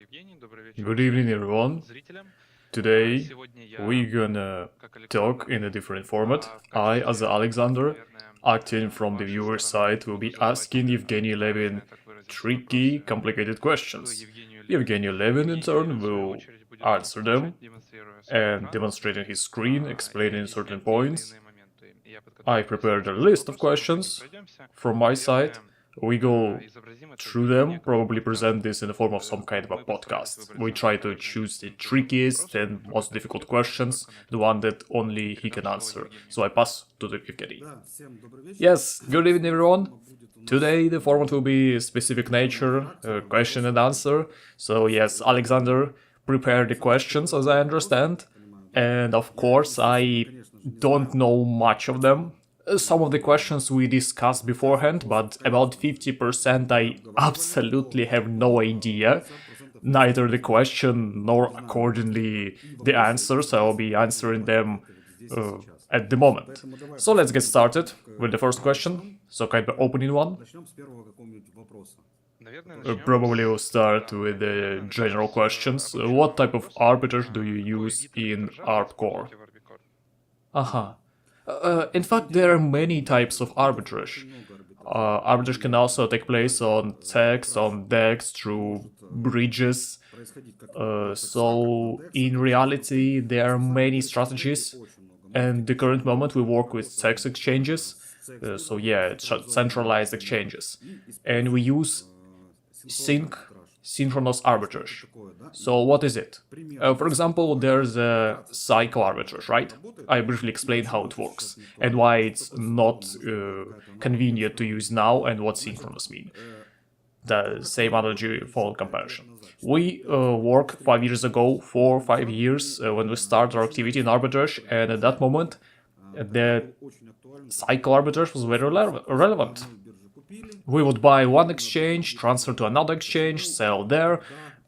Good evening, everyone. Today we're gonna talk in a different format. I, as Alexander, acting from the viewer side, will be asking Evgeny Levin tricky, complicated questions. Evgeny Levin, in turn, will answer them and demonstrating his screen, explaining certain points. I prepared a list of questions from my side. We go through them, probably present this in the form of some kind of a podcast. We try to choose the trickiest and most difficult questions, the one that only he can answer. So I pass to the Evgeny. Yes, good evening everyone. Today the format will be specific nature, question and answer. So yes, Alexander, prepare the questions as I understand. And of course, I don't know much of them. Some of the questions we discussed beforehand, but about 50% I absolutely have no idea. Neither the question nor accordingly the answer, so I'll be answering them at the moment. So let's get started with the first question, so kind of opening one. Probably we'll start with the general questions. What type of arbitrage do you use in ARBCORE? In fact, there are many types of arbitrage. Arbitrage can also take place on CEX, on DEX, through bridges. So in reality, there are many strategies. And the current moment we work with CEX exchanges. So yeah, centralized exchanges. And we use Synchronous arbitrage. So what is it? For example, there's a cycle arbitrage, right? I briefly explained how it works and why it's not convenient to use now and what synchronous mean. The same analogy for comparison. We worked 5 years ago, 4 or 5 years, when we started our activity in arbitrage, and at that moment, the cycle arbitrage was very relevant. We would buy one exchange, transfer to another exchange, sell there.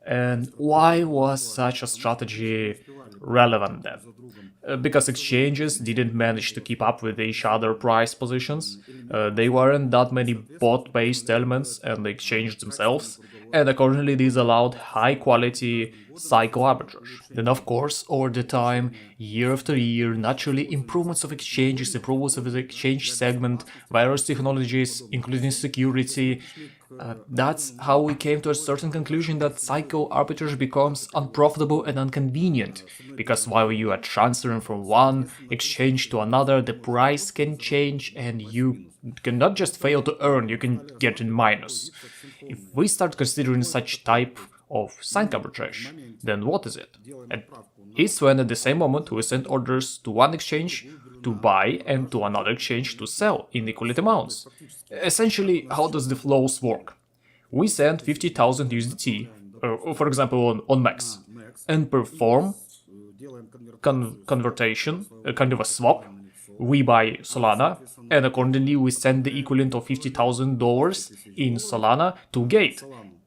And why was such a strategy relevant then? Because exchanges didn't manage to keep up with each other price positions. They weren't that many bot-based elements and the exchange themselves, and accordingly these allowed high-quality cycle arbitrage. Then of course, over the time, year after year, naturally improvements of exchanges, improvements of the exchange segment, various technologies, including security, that's how we came to a certain conclusion that cycle arbitrage becomes unprofitable and inconvenient, because while you are transferring from one exchange to another, the price can change and you can not just fail to earn, you can get in minus. If we start considering such type of cycle arbitrage, then what is it? And it's when at the same moment we send orders to one exchange to buy and to another exchange to sell in equal amounts. Essentially, how does the flows work? We send 50,000 USDT, for example on Max, and perform conversion, kind of a swap. We buy Solana, and accordingly we send the equivalent of $50,000 in Solana to Gate.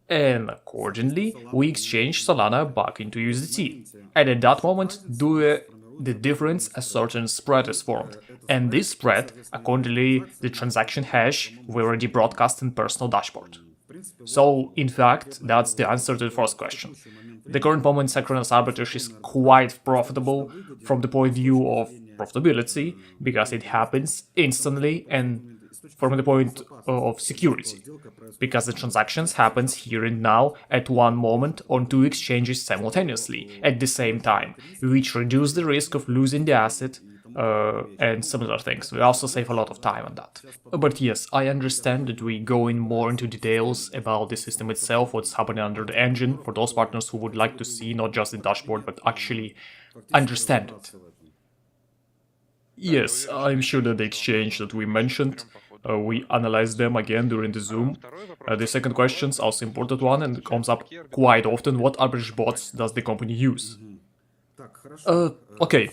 And accordingly, we exchange Solana back into USDT. And at that moment, the difference, a certain spread is formed. And this spread, accordingly, the transaction hash, we already broadcast in personal dashboard. So, in fact, that's the answer to the first question. The current moment synchronous arbitrage is quite profitable from the point of view of profitability, because it happens instantly, and from the point of security, because the transactions happens here and now at one moment on two exchanges simultaneously at the same time, which reduce the risk of losing the asset and similar things. We also save a lot of time on that. But yes, I understand that we go in more into details about the system itself, what's happening under the engine, for those partners who would like to see not just the dashboard but actually understand it. Yes, I'm sure that the exchange that we mentioned, we analyzed them again during the Zoom. The second question is also important one and comes up quite often. What arbitrage bots does the company use? Okay,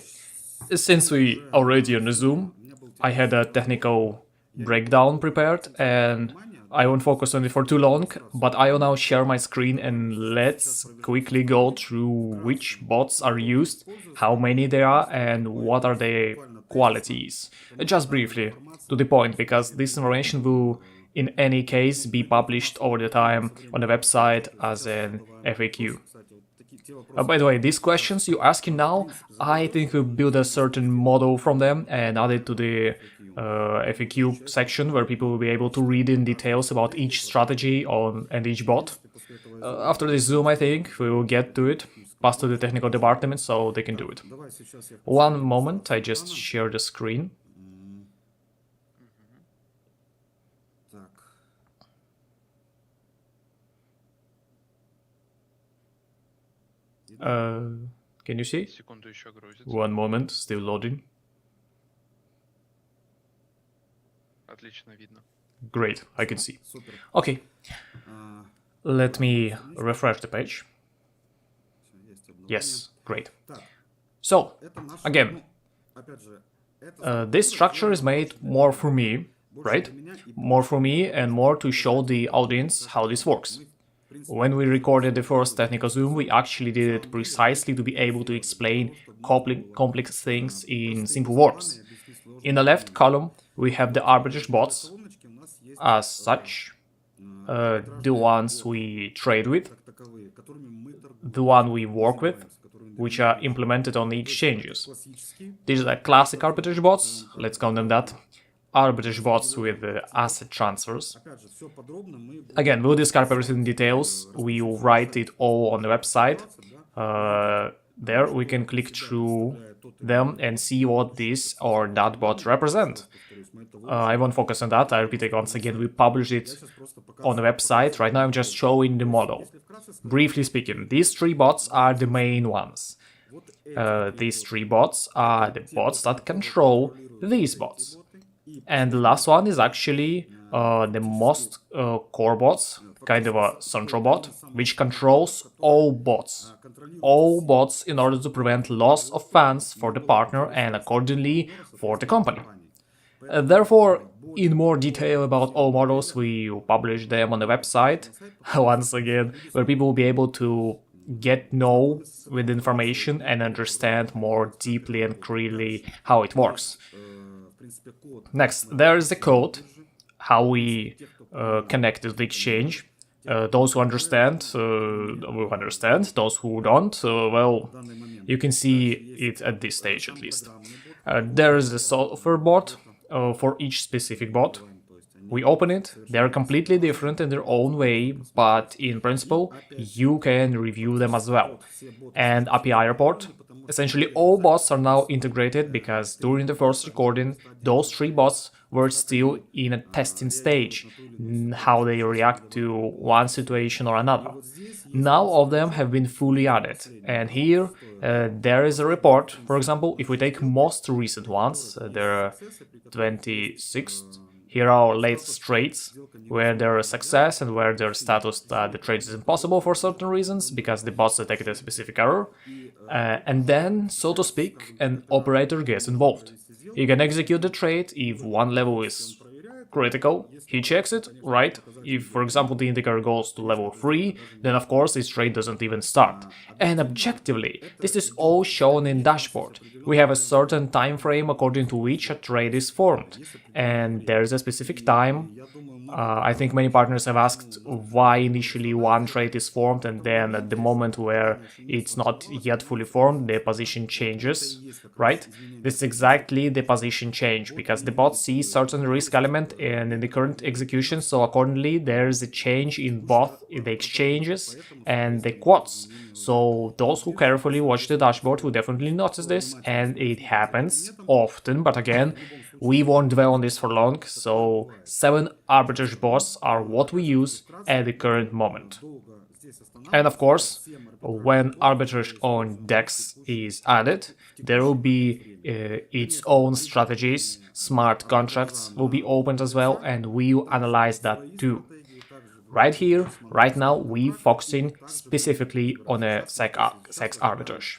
since we already on the Zoom, I had a technical breakdown prepared and I won't focus on it for too long, but I will now share my screen and let's quickly go through which bots are used, how many there are, and what are their qualities. Just briefly, to the point, because this information will in any case be published over the time on the website as an FAQ. By the way, these questions you're asking now, I think we build a certain model from them and add it to the FAQ section where people will be able to read in details about each strategy and each bot. After this Zoom, I think we will get to it, pass to the technical department so they can do it. One moment, I just share the screen. Can you see? One moment, still loading. Great, I can see. Okay, let me refresh the page. Yes, great. So, again, this structure is made more for me, right? More for me and more to show the audience how this works. When we recorded the first technical Zoom, we actually did it precisely to be able to explain complex things in simple words. In the left column, we have the arbitrage bots as such, the ones we trade with, the one we work with, which are implemented on the exchanges. These are classic arbitrage bots, let's call them that. Arbitrage bots with asset transfers. Again, we'll describe everything in details. We will write it all on the website. There we can click through them and see what this or that bot represent. I won't focus on that. I repeat it once again, we publish it on the website. Right now I'm just showing the model. Briefly speaking, these three bots are the main ones. These three bots are the bots that control these bots. And the last one is actually the most core bots, kind of a central bot, which controls all bots. All bots in order to prevent loss of funds for the partner and accordingly for the company. Therefore, in more detail about all models, we will publish them on the website, once again, where people will be able to know with information and understand more deeply and clearly how it works. Next, there is the code, how we connect to the exchange. Those who understand will understand, those who don't, well, you can see it at this stage at least. There is a software bot for each specific bot. We open it, they're completely different in their own way, but in principle, you can review them as well. And API report. Essentially, all bots are now integrated because during the first recording, those three bots were still in a testing stage, how they react to one situation or another. Now all of them have been fully added, and here there is a report. For example, if we take most recent ones, there are 26. Here are our latest trades, where there is success and where there is status that the trade is impossible for certain reasons, because the bots detected a specific error. And then, so to speak, an operator gets involved. He can execute the trade if one level is critical, he checks it, right? If, for example, the indicator goes to level 3, then of course this trade doesn't even start. And objectively, this is all shown in dashboard. We have a certain time frame according to which a trade is formed. And there is a specific time. I think many partners have asked why initially one trade is formed and then at the moment where it's not yet fully formed, the position changes, right? This is exactly the position change, because the bot sees certain risk element in the current execution, so accordingly there is a change in both the exchanges and the quotes. So those who carefully watch the dashboard will definitely notice this, and it happens often, but again, we won't dwell on this for long, so 7 arbitrage bots are what we use at the current moment. And of course, when arbitrage on DEX is added, there will be its own strategies, smart contracts will be opened as well, and we will analyze that too. Right here, right now, we're focusing specifically on a sex arbitrage.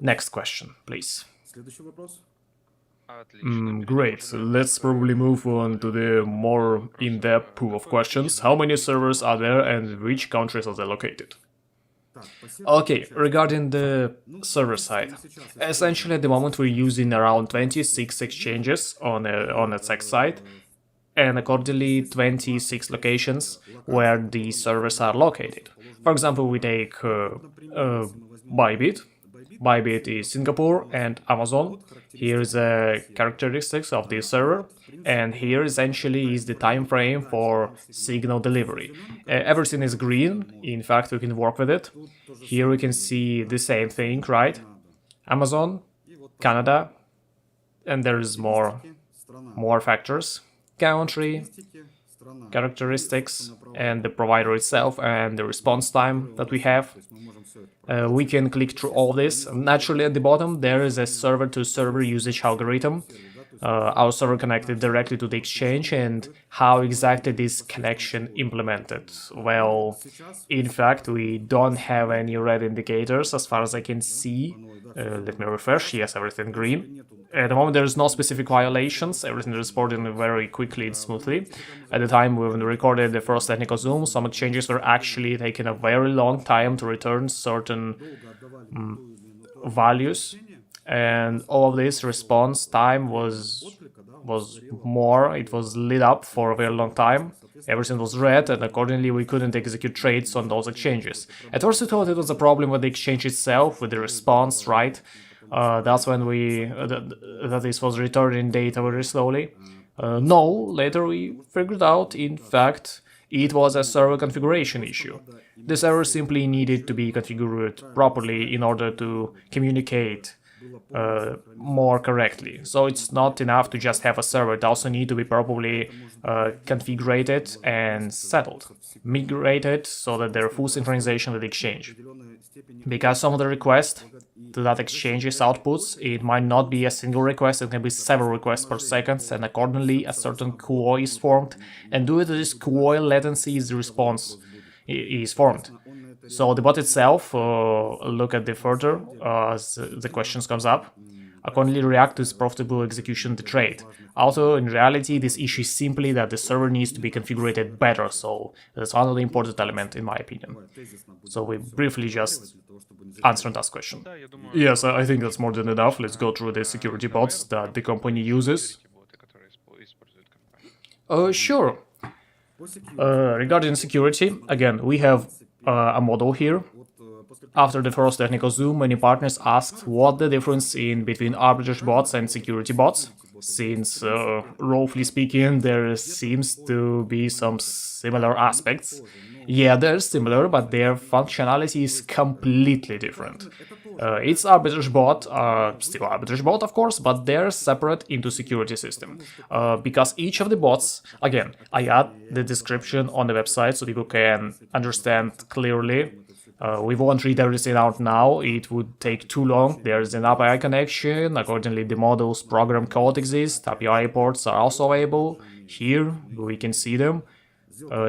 Next question, please. Great, let's probably move on to the more in-depth pool of questions. How many servers are there and which countries are they located? Okay, regarding the server side, essentially at the moment we're using around 26 exchanges on a sex side. and accordingly 26 locations where the servers are located. For example, we take Bybit. Bybit is Singapore and Amazon. Here is the characteristics of the server, and here essentially is the time frame for signal delivery. Everything is green, in fact we can work with it. Here we can see the same thing, right? Amazon, Canada, and there is more factors. Country, characteristics, and the provider itself, and the response time that we have. We can click through all this. Naturally, at the bottom, there is a server-to-server usage algorithm. Our server connected directly to the exchange, and how exactly this connection implemented. Well, in fact, we don't have any red indicators as far as I can see. Let me refresh. Yes, everything green. At the moment, there is no specific violations. Everything is reported very quickly and smoothly. At the time when we recorded the first technical Zoom, some exchanges were actually taking a very long time to return certain values, and all of this response time was more. It was lit up for a very long time. Everything was red, and accordingly we couldn't execute trades on those exchanges. At first we thought it was a problem with the exchange itself, with the response, right? That's when that this was returning data very slowly. No, later we figured out, in fact, it was a server configuration issue. The server simply needed to be configured properly in order to communicate more correctly. So it's not enough to just have a server, it also needs to be properly configured and settled, migrated, so that there are full synchronization with the exchange. Because some of the requests to that exchange's outputs, it might not be a single request, it can be several requests per second, and accordingly a certain QoL is formed, and due to this QoL latency, the response is formed. So the bot itself, look at the further as the questions comes up, accordingly react to its profitable execution of the trade. Also, in reality, this issue is simply that the server needs to be configured better, so that's one of the important elements in my opinion. So we briefly just answered that question. Yes, I think that's more than enough. Let's go through the security bots that the company uses. Sure. Regarding security, again, we have a model here. After the first technical Zoom, many partners asked what the difference in between arbitrage bots and security bots, since, roughly speaking, there seems to be some similar aspects. Yeah, they're similar, but their functionality is completely different. It's arbitrage bot, still arbitrage bot, of course, but they're separate into security system. Because each of the bots, again, I add the description on the website so people can understand clearly. We won't read everything out now, it would take too long. There's an API connection, accordingly the model's program code exists, API ports are also available. Here we can see them.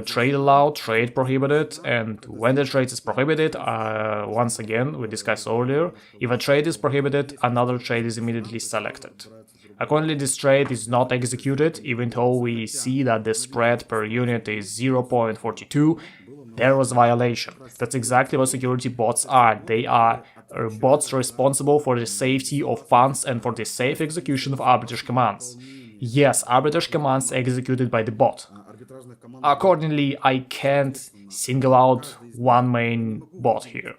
Trade allowed, trade prohibited, and when the trade is prohibited, once again, we discussed earlier, if a trade is prohibited, another trade is immediately selected. Accordingly, this trade is not executed, even though we see that the spread per unit is 0.42, there was a violation. That's exactly what security bots are. They are bots responsible for the safety of funds and for the safe execution of arbitrage commands. Yes, arbitrage commands executed by the bot. Accordingly, I can't single out one main bot here.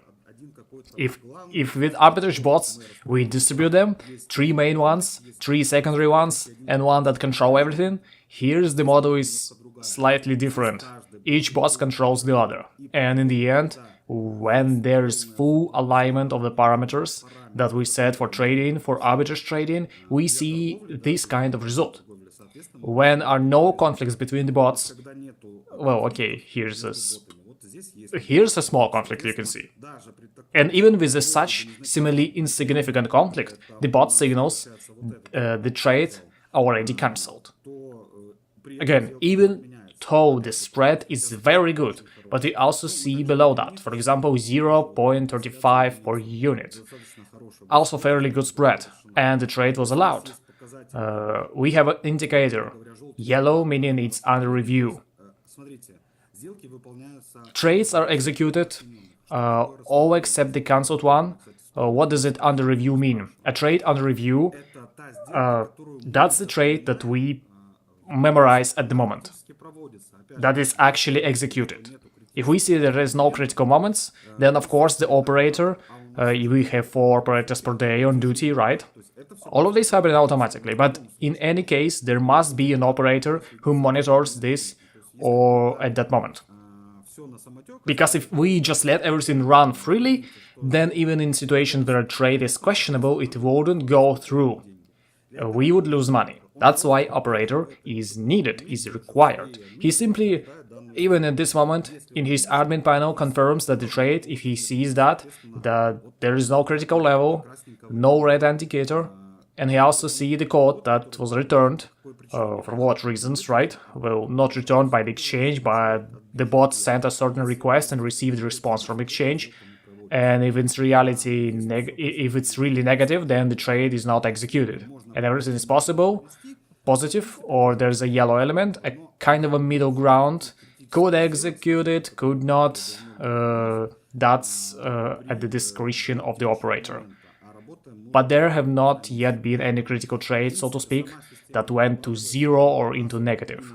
If with arbitrage bots we distribute them, 3 main ones, 3 secondary ones, and one that control everything, here's the model is slightly different. Each bot controls the other, and in the end, when there is full alignment of the parameters that we set for trading, for arbitrage trading, we see this kind of result. When are no conflicts between the bots, well, okay, here's a small conflict you can see. And even with such seemingly insignificant conflict, the bot signals the trade already cancelled. Again, even though the spread is very good, but we also see below that, for example, 0.35 per unit. Also fairly good spread, and the trade was allowed. We have an indicator, yellow meaning it's under review. Trades are executed, all except the cancelled one. What does it under review mean? A trade under review, that's the trade that we memorize at the moment. That is actually executed. If we see there is no critical moments, then of course the operator, we have 4 operators per day on duty, right? All of this happens automatically, but in any case there must be an operator who monitors this or at that moment. Because if we just let everything run freely, then even in situations where a trade is questionable, it wouldn't go through. We would lose money. That's why operator is needed, is required. He simply, even at this moment, in his admin panel confirms that the trade, if he sees that there is no critical level, no red indicator, and he also sees the code that was returned, for what reasons, right? Well, not returned by the exchange, but the bot sent a certain request and received a response from exchange. And if it's if it's really negative, then the trade is not executed. And everything is positive, or there's a yellow element, a kind of a middle ground. Could execute it, could not. That's at the discretion of the operator. But there have not yet been any critical trades, so to speak, that went to 0 or into negative.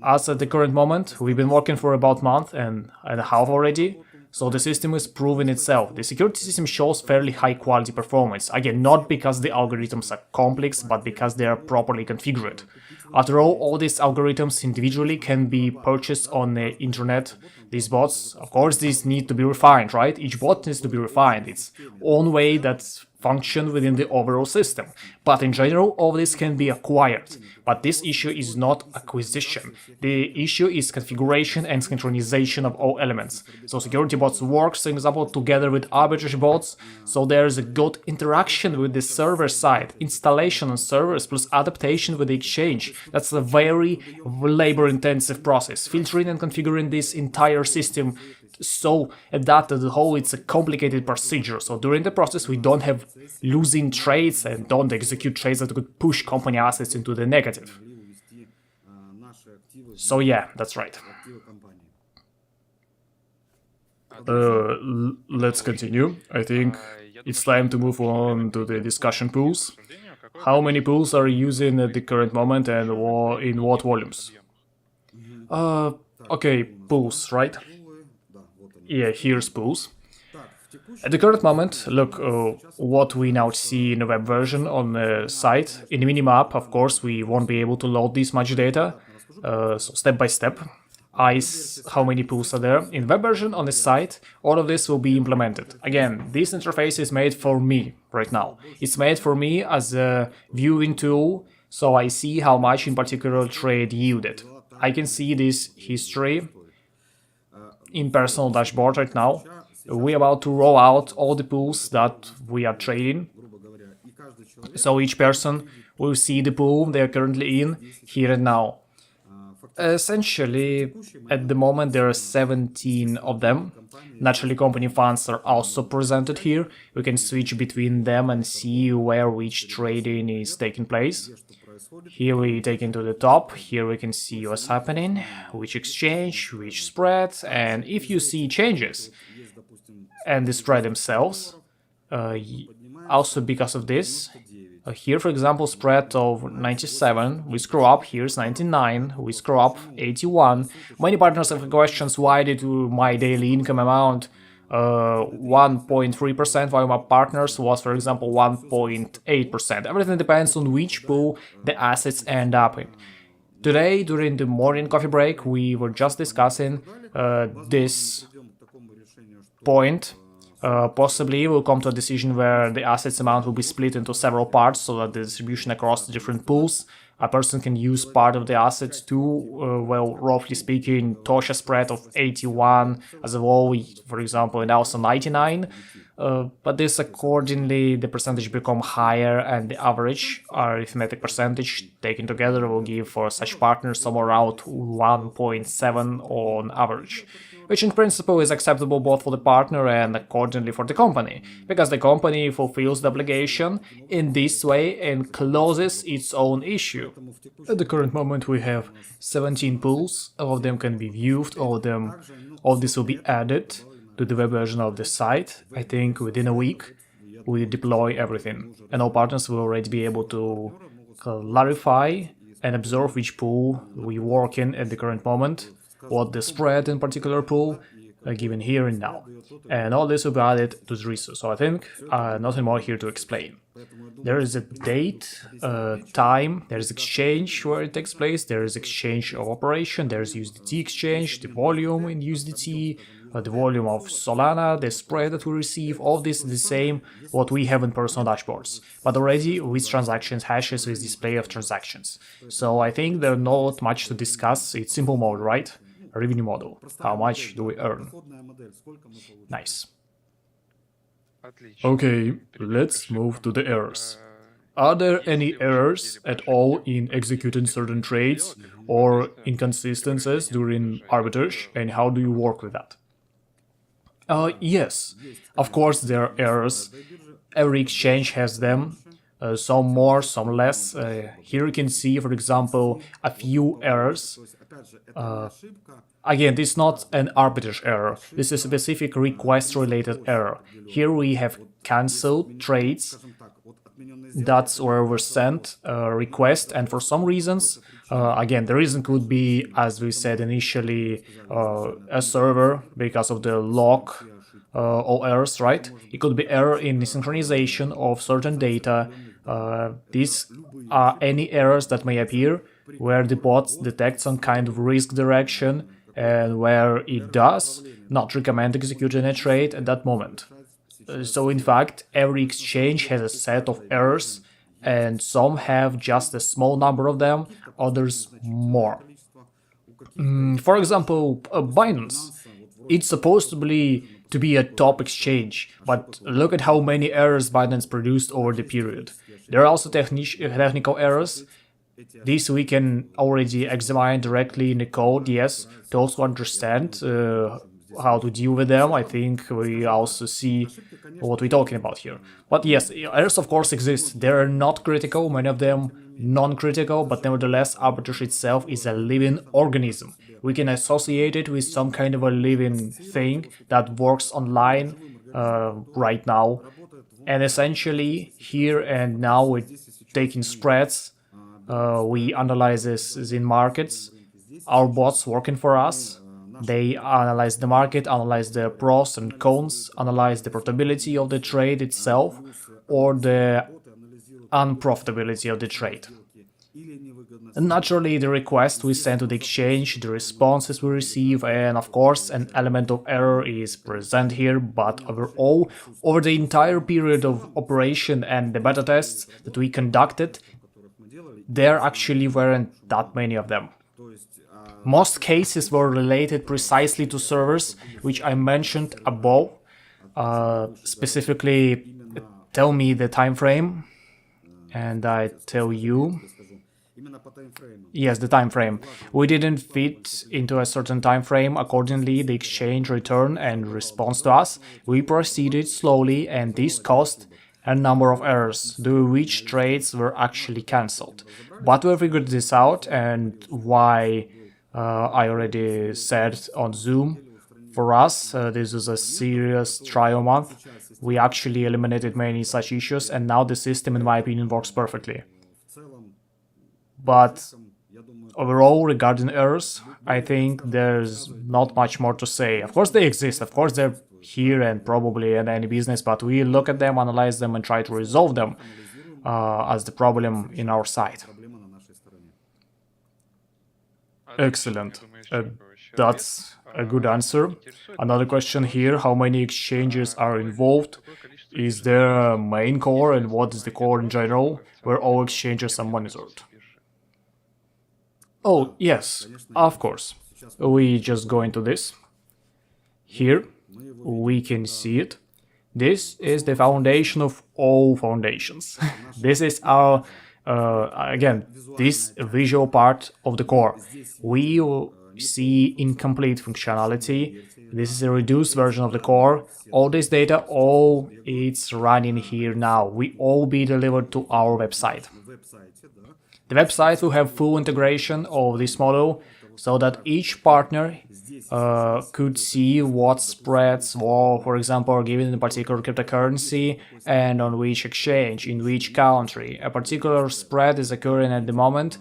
As at the current moment, we've been working for about a month and a half already, so the system is proving itself. The security system shows fairly high quality performance, again, not because the algorithms are complex, but because they are properly configured. After all these algorithms individually can be purchased on the internet. These bots, of course, these need to be refined, right? Each bot needs to be refined, its own way that's function within the overall system. But in general, all this can be acquired. But this issue is not acquisition. The issue is configuration and synchronization of all elements. So security bots work, for example, together with arbitrage bots, so there's a good interaction with the server side, installation on servers plus adaptation with the exchange. That's a very labor-intensive process, filtering and configuring this entire system so that the whole it's a complicated procedure. So during the process we don't have losing trades and don't execute trades that could push company assets into the negative. So yeah, that's right. Let's continue. I think it's time to move on to the discussion pools. How many pools are you using at the current moment and in what volumes? Okay, pools, right? Yeah, here's pools. At the current moment, look what we now see in the web version on the site. In the minimap, of course, we won't be able to load this much data, so step by step. How many pools are there. In web version on the site, all of this will be implemented. Again, this interface is made for me right now. It's made for me as a viewing tool, so I see how much in particular trade yielded. I can see this history in personal dashboard right now. We're about to roll out all the pools that we are trading. So each person will see the pool they are currently in here and now. Essentially, at the moment there are 17 of them. Naturally, company funds are also presented here. We can switch between them and see where which trading is taking place. Here we take into the top, here we can see what's happening, which exchange, which spread, and if you see changes and the spread themselves, also because of this, here for example spread of 97, we scroll up, here's 99, we scroll up 81. Many partners have questions, why did my daily income amount 1.3% while my partners was, for example, 1.8%. Everything depends on which pool the assets end up in. Today, during the morning coffee break, we were just discussing this point. Possibly we'll come to a decision where the assets amount will be split into several parts so that the distribution across the different pools, a person can use part of the assets too. Well, roughly speaking, Tosha spread of 81 as a whole, for example, and also 99. But this accordingly, the percentage become higher, and the average arithmetic percentage taken together will give for such partners somewhere around 1.7 on average, which in principle is acceptable both for the partner and accordingly for the company, because the company fulfills the obligation in this way and closes its own issue. At the current moment we have 17 pools, all of them can be viewed, all this will be added to the web version of the site. I think within a week we deploy everything, and all partners will already be able to clarify and observe which pool we work in at the current moment, what the spread in particular pool, given here and now. And all this will be added to the resource. So I think nothing more here to explain. There is a date, time, there is exchange where it takes place, there is exchange of operation, there is USDT exchange, the volume in USDT, the volume of Solana, the spread that we receive, all this is the same what we have in personal dashboards, but already with transactions hashes, with display of transactions. So I think there's not much to discuss, it's simple mode, right? A revenue model. How much do we earn? Nice. Okay, let's move to the errors. Are there any errors at all in executing certain trades or inconsistencies during arbitrage, and how do you work with that? Yes, of course there are errors. Every exchange has them, some more, some less. Here you can see, for example, a few errors. Again, this is not an arbitrage error, this is a specific request-related error. Here we have cancelled trades, that's where we sent a request, and for some reasons, again, the reason could be, as we said initially, a server, because of the lock or errors, right? It could be error in the synchronization of certain data. These are any errors that may appear where the bot detects some kind of risk direction and where it does not recommend executing a trade at that moment. So in fact, every exchange has a set of errors, and some have just a small number of them, others more. For example, Binance, it's supposed to be a top exchange, but look at how many errors Binance produced over the period. There are also technical errors. This we can already examine directly in the code, yes, to also understand how to deal with them. I think we also see what we're talking about here. But yes, errors of course exist. They are not critical, many of them non-critical, but nevertheless arbitrage itself is a living organism. We can associate it with some kind of a living thing that works online right now. And essentially here and now we're taking spreads, we analyze this in markets, our bots working for us. They analyze the market, analyze the pros and cons, analyze the profitability of the trade itself or the unprofitability of the trade. And naturally, the request we send to the exchange, the responses we receive, and of course an element of error is present here, but overall, over the entire period of operation and the beta tests that we conducted, there actually weren't that many of them. Most cases were related precisely to servers, which I mentioned above. Specifically, tell me the time frame, and I tell you. Yes, the time frame. We didn't fit into a certain time frame. Accordingly, the exchange returned and response to us. We proceeded slowly, and this caused a number of errors, due to which trades were actually cancelled. But we figured this out, and why I already said on Zoom, for us this is a serious trial month. We actually eliminated many such issues, and now the system, in my opinion, works perfectly. But overall, regarding errors, I think there's not much more to say. Of course they exist, of course they're here and probably in any business, but we look at them, analyze them, and try to resolve them as the problem in our side. Excellent. That's a good answer. Another question here, how many exchanges are involved? Is there a main core, and what is the core in general, where all exchanges are monitored? Oh, yes, of course. We just go into this. Here, we can see it. This is the foundation of all foundations. This is our again, this visual part of the core. We see incomplete functionality. This is a reduced version of the core. All this data, all it's running here now. We all be delivered to our website. The website will have full integration of this model, so that each partner could see what spreads were, for example, are given in a particular cryptocurrency and on which exchange, in which country a particular spread is occurring at the moment.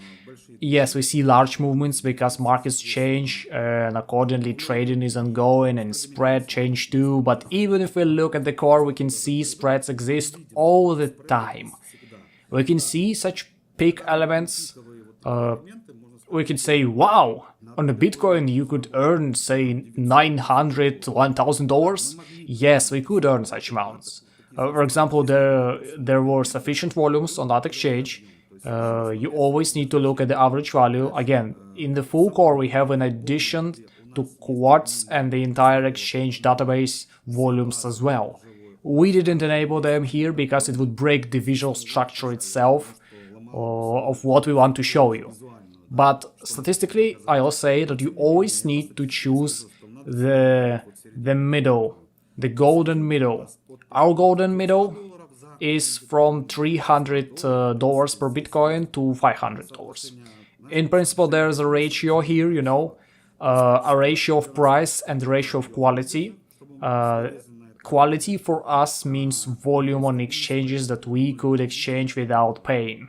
Yes, we see large movements because markets change and accordingly trading is ongoing and spread change too, but even if we look at the core, we can see spreads exist all the time. We can see such peak elements. We could say, wow, on a Bitcoin you could earn, say, $900 to $1,000. Yes, we could earn such amounts. For example, there were sufficient volumes on that exchange. You always need to look at the average value. Again, in the full core we have an addition to Quartz and the entire exchange database volumes as well. We didn't enable them here because it would break the visual structure itself of what we want to show you. But statistically, I'll say that you always need to choose the middle, the golden middle. Our golden middle is from $300 per Bitcoin to $500. In principle, there's a ratio here, you know, a ratio of price and the ratio of quality. Quality for us means volume on exchanges that we could exchange without paying,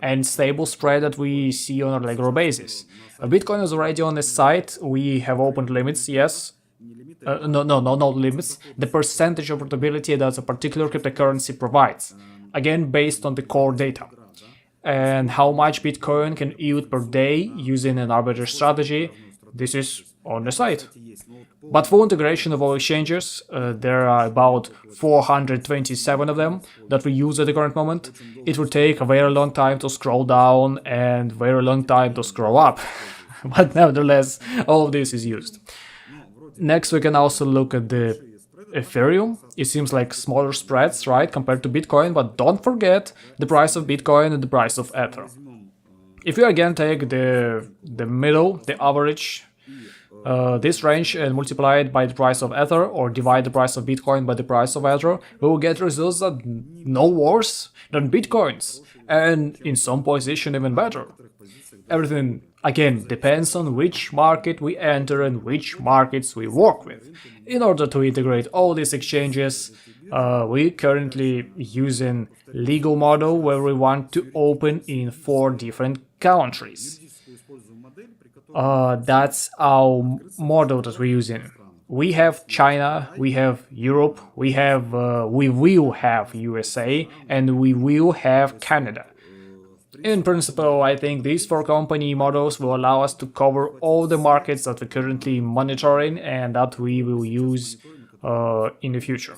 and stable spread that we see on a regular basis. Bitcoin is already on the site. We have opened limits, yes. No limits. The percentage of portability that a particular cryptocurrency provides, again based on the core data, and how much Bitcoin can yield per day using an arbitrage strategy. This is on the site. But full integration of all exchanges, there are about 427 of them that we use at the current moment. It will take a very long time to scroll down and very long time to scroll up, but nevertheless, all of this is used. Next, we can also look at the Ethereum. It seems like smaller spreads, right, compared to Bitcoin, but don't forget the price of Bitcoin and the price of Ether. If you again take the middle, the average, this range, and multiply it by the price of Ether, or divide the price of Bitcoin by the price of Ether, we will get results that no worse than Bitcoins, and in some position even better. Everything, again, depends on which market we enter and which markets we work with. In order to integrate all these exchanges, we currently using legal model where we want to open in 4 different countries. That's our model that we're using. We have China, we have Europe, we will have USA, and we will have Canada. In principle, I think these 4 company models will allow us to cover all the markets that we're currently monitoring and that we will use in the future.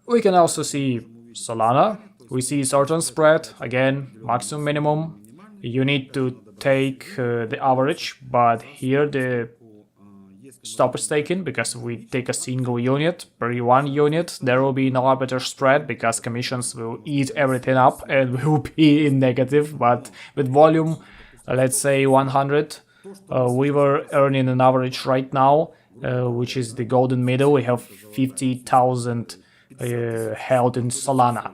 We can also see Solana. We see certain spread, again, maximum, minimum. You need to take the average, but here the stop is taken because we take a single unit. Per 1 unit there will be no arbitrage spread because commissions will eat everything up and will be in negative, but with volume, let's say 100, we were earning an average right now, which is the golden middle. We have 50,000 held in Solana.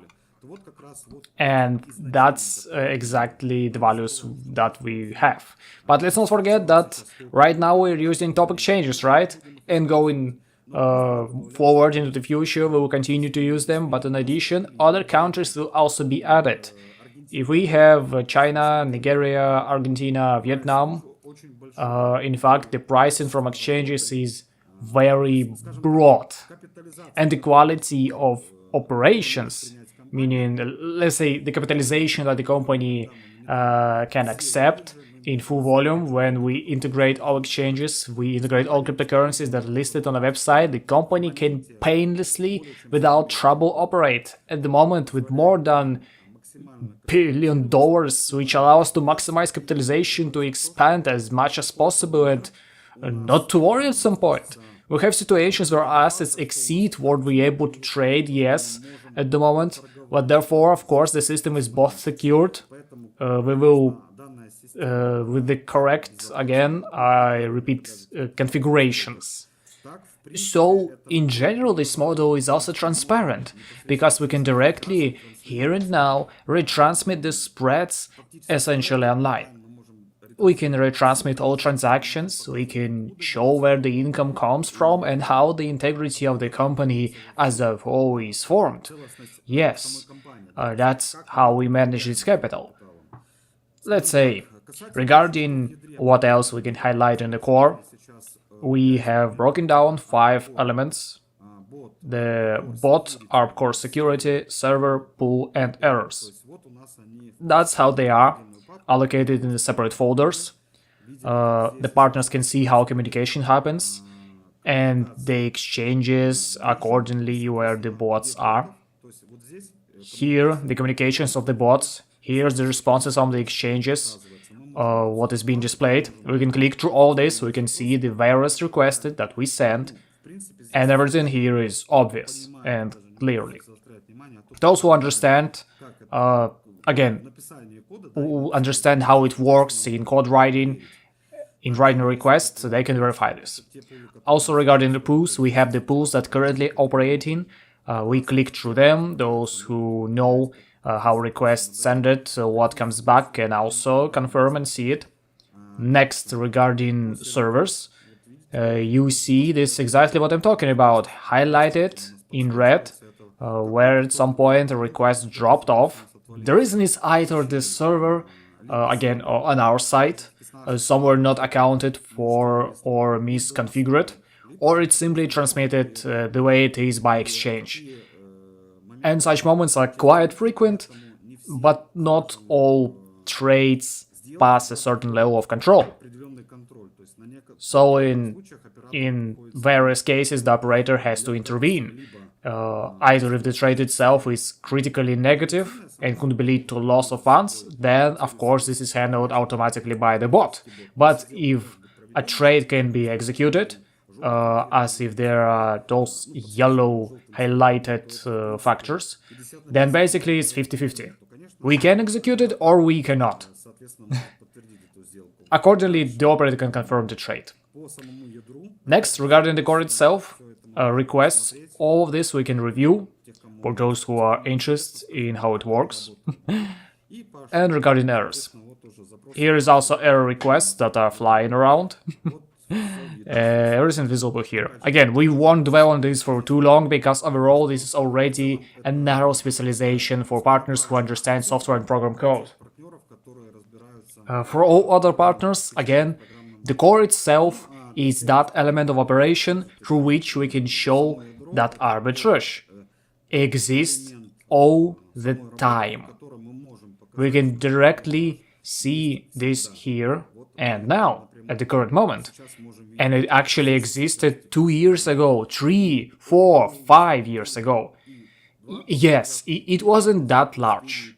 And that's exactly the values that we have. But let's not forget that right now we're using top exchanges, right? And going forward into the future, we will continue to use them. But in addition, other countries will also be added. If we have China, Nigeria, Argentina, Vietnam, in fact, the pricing from exchanges is very broad. And the quality of operations, meaning, let's say, the capitalization that the company can accept in full volume when we integrate all exchanges, we integrate all cryptocurrencies that are listed on the website, the company can painlessly, without trouble, operate. At the moment, with more than $1 billion, which allow us to maximize capitalization, to expand as much as possible and not to worry at some point. We have situations where assets exceed what we're able to trade, yes, at the moment, but therefore, of course, the system is both secured. We will, with the correct, again, I repeat, configurations. So, in general, this model is also transparent, because we can directly, here and now, retransmit the spreads essentially online. We can retransmit all transactions, we can show where the income comes from and how the integrity of the company as a whole is formed. Yes, that's how we manage its capital. Let's say, regarding what else we can highlight in the core, we have broken down 5 elements: the bot, ARBCORE security, server, pool, and errors. That's how they are, allocated in the separate folders. The partners can see how communication happens, and the exchanges accordingly where the bots are. Here, the communications of the bots. Here's the responses on the exchanges, what is being displayed. We can click through all this, we can see the various requested that we sent, and everything here is obvious and clearly. Those who understand, again, who understand how it works in code writing, in writing requests, they can verify this. Also regarding the pools, we have the pools that currently operating. We click through them. Those who know how requests send it, what comes back, can also confirm and see it. Next, regarding servers, you see this exactly what I'm talking about, highlighted in red, where at some point a request dropped off. The reason is either the server, again on our side, somewhere not accounted for or misconfigured, or it's simply transmitted the way it is by exchange. And such moments are quite frequent, but not all trades pass a certain level of control. So in various cases the operator has to intervene, either if the trade itself is critically negative and could lead to loss of funds, then of course this is handled automatically by the bot. But if a trade can be executed, as if there are those yellow highlighted factors, then basically it's 50-50. We can execute it or we cannot. Accordingly, the operator can confirm the trade. Next, regarding the core itself, requests, all of this we can review for those who are interested in how it works. And regarding errors, here is also error requests that are flying around. Everything visible here. Again, we won't dwell on this for too long, because overall this is already a narrow specialization for partners who understand software and program code. For all other partners, again, the core itself is that element of operation through which we can show that arbitrage exists all the time. We can directly see this here and now, at the current moment. And it actually existed 2 years ago, 3, 4, 5 years ago. Yes, it wasn't that large.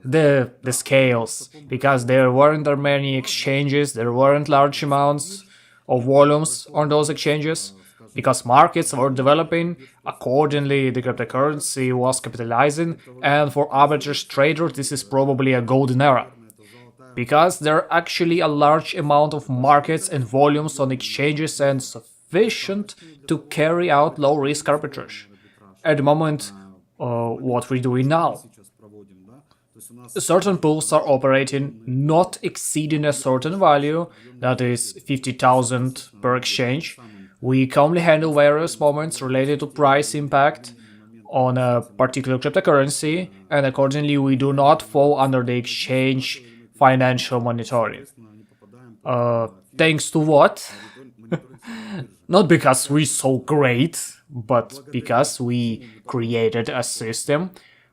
The scales, because there weren't that many exchanges, there weren't large amounts of volumes on those exchanges, because markets were developing, accordingly the cryptocurrency was capitalizing, and for arbitrage traders this is probably a golden era. Because there are actually a large amount of markets and volumes on exchanges and sufficient to carry out low-risk arbitrage. At the moment, what we're doing now. Certain pools are operating not exceeding a certain value, that is 50,000 per exchange. We calmly handle various moments related to price impact on a particular cryptocurrency, and accordingly we do not fall under the exchange financial monitoring. Thanks to what? Not because we're so great, but because we created a system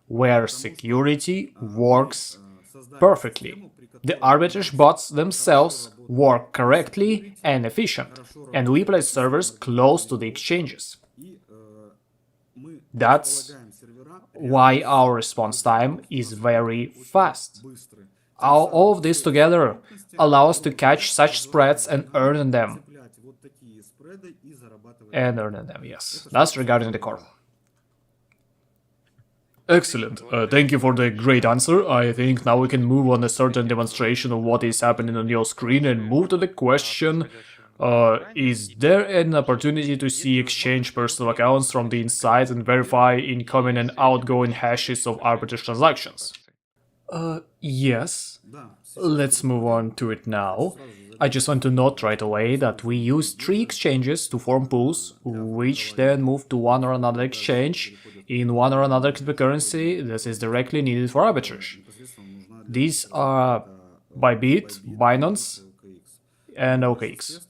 where security works perfectly. The arbitrage bots themselves work correctly and efficient, and we place servers close to the exchanges. That's why our response time is very fast. All of this together allows us to catch such spreads and earn them. Yes. That's regarding the core. Excellent. Thank you for the great answer. I think now we can move on a certain demonstration of what is happening on your screen and move to the question, is there an opportunity to see exchange personal accounts from the inside and verify incoming and outgoing hashes of arbitrage transactions? Yes. Let's move on to it now. I just want to note right away that we use 3 exchanges to form pools, which then move to one or another exchange in one or another cryptocurrency that is directly needed for arbitrage. These are Bybit, Binance, and OKX.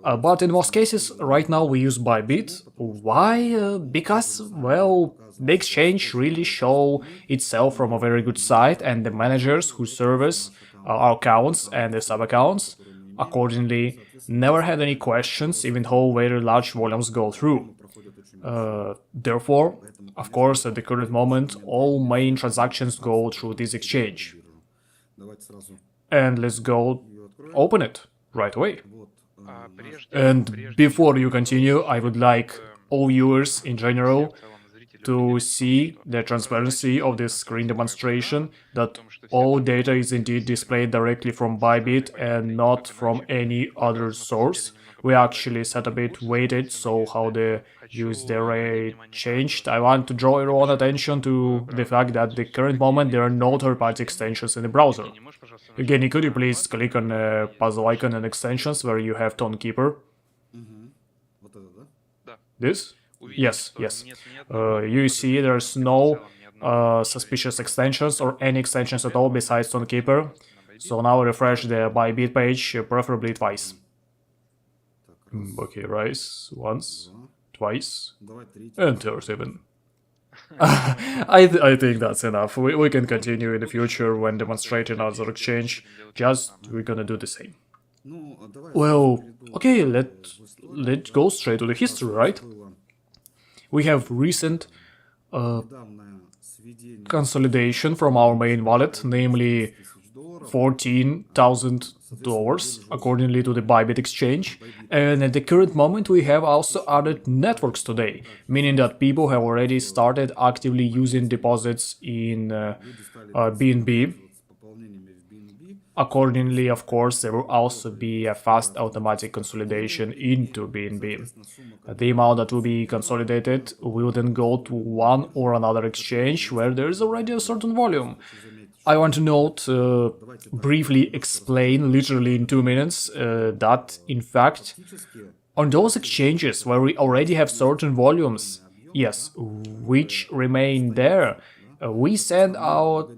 But in most cases, right now we use Bybit. Why? Because, well, the exchange really show itself from a very good side, and the managers who service our accounts and the sub-accounts accordingly never had any questions, even though very large volumes go through. Therefore, of course, at the current moment, all main transactions go through this exchange. And let's go open it right away. And before you continue, I would like all viewers in general to see the transparency of this screen demonstration, that all data is indeed displayed directly from Bybit and not from any other source. We actually set a bit weighted, so how the USD rate changed. I want to draw your own attention to the fact that at the current moment there are no third-party extensions in the browser. Evgeny, could you please click on the puzzle icon and extensions where you have Tonekeeper? This? Yes, yes. You see there's no suspicious extensions or any extensions at all besides Tonekeeper. So now refresh the Bybit page, preferably twice. Okay, rise once, twice, and third even. I think that's enough. We can continue in the future when demonstrating other exchange. Just we're gonna do the same. Well, okay, let's go straight to the history, right? We have recent consolidation from our main wallet, namely $14,000 accordingly to the Bybit exchange, and at the current moment we have also added networks today, meaning that people have already started actively using deposits in BNB. Accordingly, of course, there will also be a fast automatic consolidation into BNB. The amount that will be consolidated will then go to one or another exchange where there is already a certain volume. I want to note, briefly explain, literally in 2 minutes, that in fact, on those exchanges where we already have certain volumes, yes, which remain there, we send out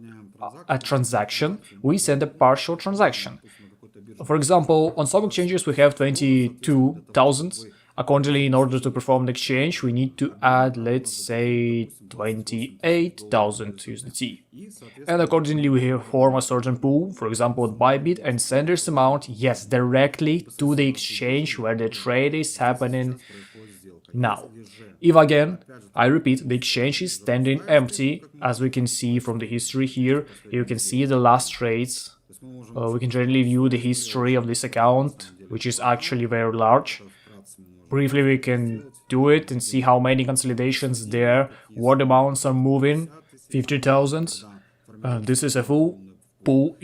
a transaction, we send a partial transaction. For example, on some exchanges we have 22,000. Accordingly, in order to perform the exchange, we need to add, let's say, 28,000 USDT. And accordingly, we form a certain pool, for example, at Bybit, and send this amount, yes, directly to the exchange where the trade is happening now. If again, I repeat, the exchange is standing empty, as we can see from the history here, you can see the last trades. We can generally view the history of this account, which is actually very large. Briefly, we can do it and see how many consolidations there, what amounts are moving, 50,000. This is a full pool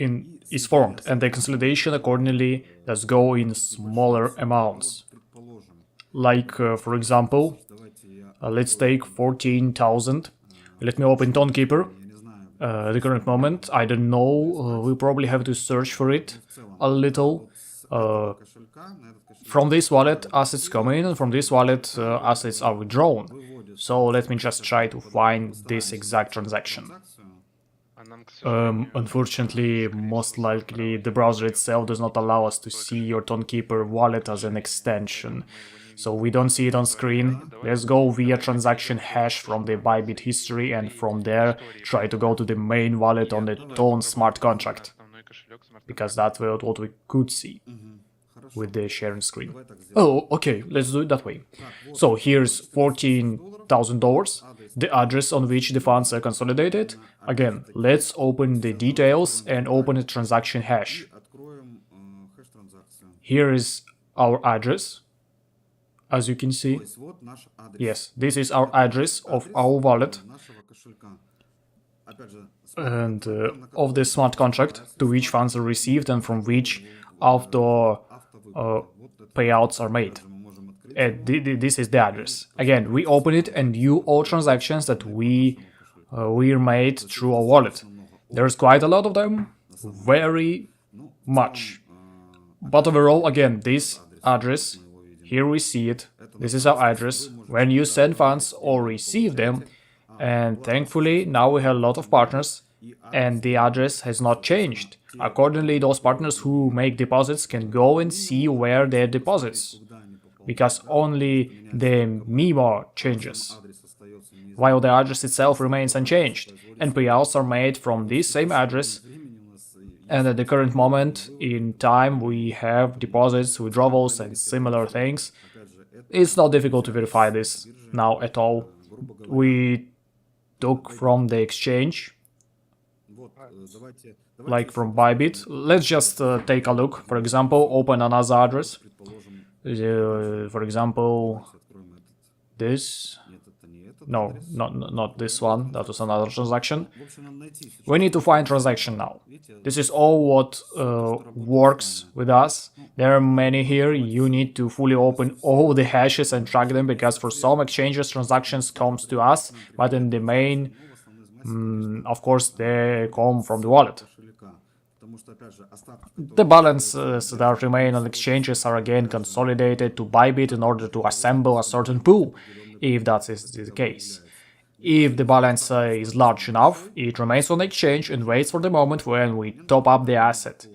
is formed, and the consolidation accordingly does go in smaller amounts. Like, for example, let's take 14,000. Let me open Tonekeeper. At the current moment, I don't know, we probably have to search for it a little. From this wallet, assets come in, and from this wallet, assets are withdrawn. So let me just try to find this exact transaction. Unfortunately, most likely, the browser itself does not allow us to see your Tonekeeper wallet as an extension. So we don't see it on screen. Let's go via transaction hash from the Bybit history, and from there try to go to the main wallet on the Tone smart contract, because that's what we could see with the sharing screen. Oh, okay, let's do it that way. So here's $14,000, the address on which the funds are consolidated. Again, let's open the details and open a transaction hash. Here is our address. As you can see, yes, this is our address of our wallet and of the smart contract to which funds are received and from which auto payouts are made. And this is the address. Again, we open it and view all transactions that we made through our wallet. There's quite a lot of them, very much. But overall, again, this address, here we see it, this is our address, when you send funds or receive them, and thankfully now we have a lot of partners. and the address has not changed. Accordingly, those partners who make deposits can go and see where their deposits, because only the memo changes, while the address itself remains unchanged, and payouts are made from this same address. And at the current moment in time we have deposits, withdrawals and similar things. It's not difficult to verify this now at all. We took from the exchange, like from Bybit. Let's just take a look. For example, open another address. For example, this. No, not this one. That was another transaction. We need to find transaction now. This is all what works with us. There are many here. You need to fully open all the hashes and track them, because for some exchanges transactions comes to us, but in the main, of course, they come from the wallet. The balances that remain on exchanges are again consolidated to Bybit in order to assemble a certain pool, if that is the case. If the balance is large enough, it remains on the exchange and waits for the moment when we top up the asset.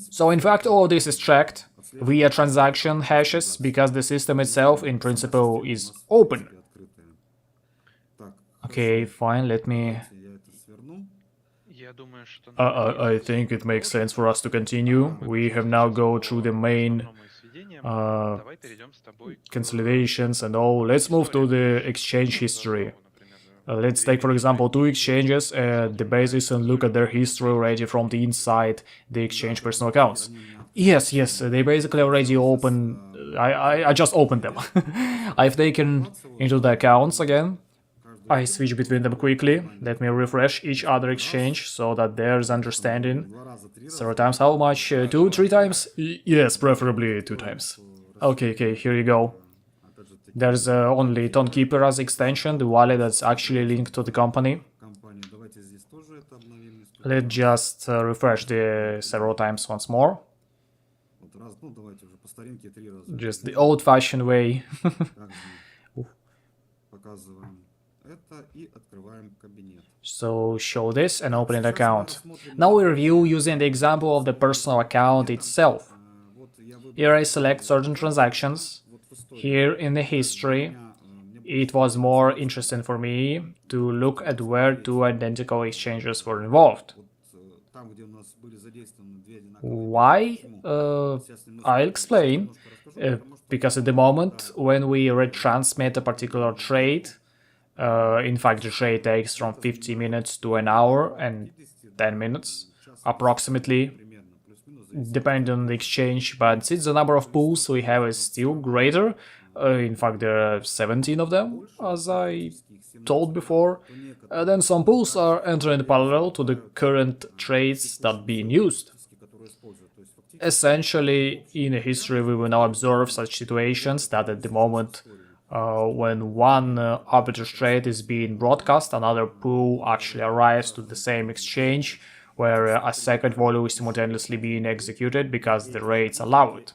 So in fact all this is tracked via transaction hashes, because the system itself in principle is open. Okay, fine, let me... I think it makes sense for us to continue. We have now go through the main consolidations and all. Let's move to the exchange history. Let's take, for example, two exchanges at the basis and look at their history already from the inside the exchange personal accounts. Yes, they basically already open. I just opened them. I've taken into the accounts again. I switch between them quickly. Let me refresh each other exchange so that there's understanding. Several times. How much? 2, 3 times? Yes, preferably 2 times. Okay, here you go. There's only Tonekeeper as extension, the wallet that's actually linked to the company. Let's just refresh the several times once more. Just the old-fashioned way. So show this and open an account. Now we review using the example of the personal account itself. Here I select certain transactions. Here in the history, it was more interesting for me to look at where 2 identical exchanges were involved. Why? I'll explain. Because at the moment when we retransmit a particular trade, in fact, the trade takes from 50 minutes to an hour and 10 minutes, approximately, depending on the exchange, but since the number of pools we have is still greater, in fact there are 17 of them, as I told before, then some pools are entering parallel to the current trades that are being used. Essentially, in history we will now observe such situations that at the moment when one arbitrage trade is being broadcast, another pool actually arrives to the same exchange, where a second volume is simultaneously being executed because the rates allow it.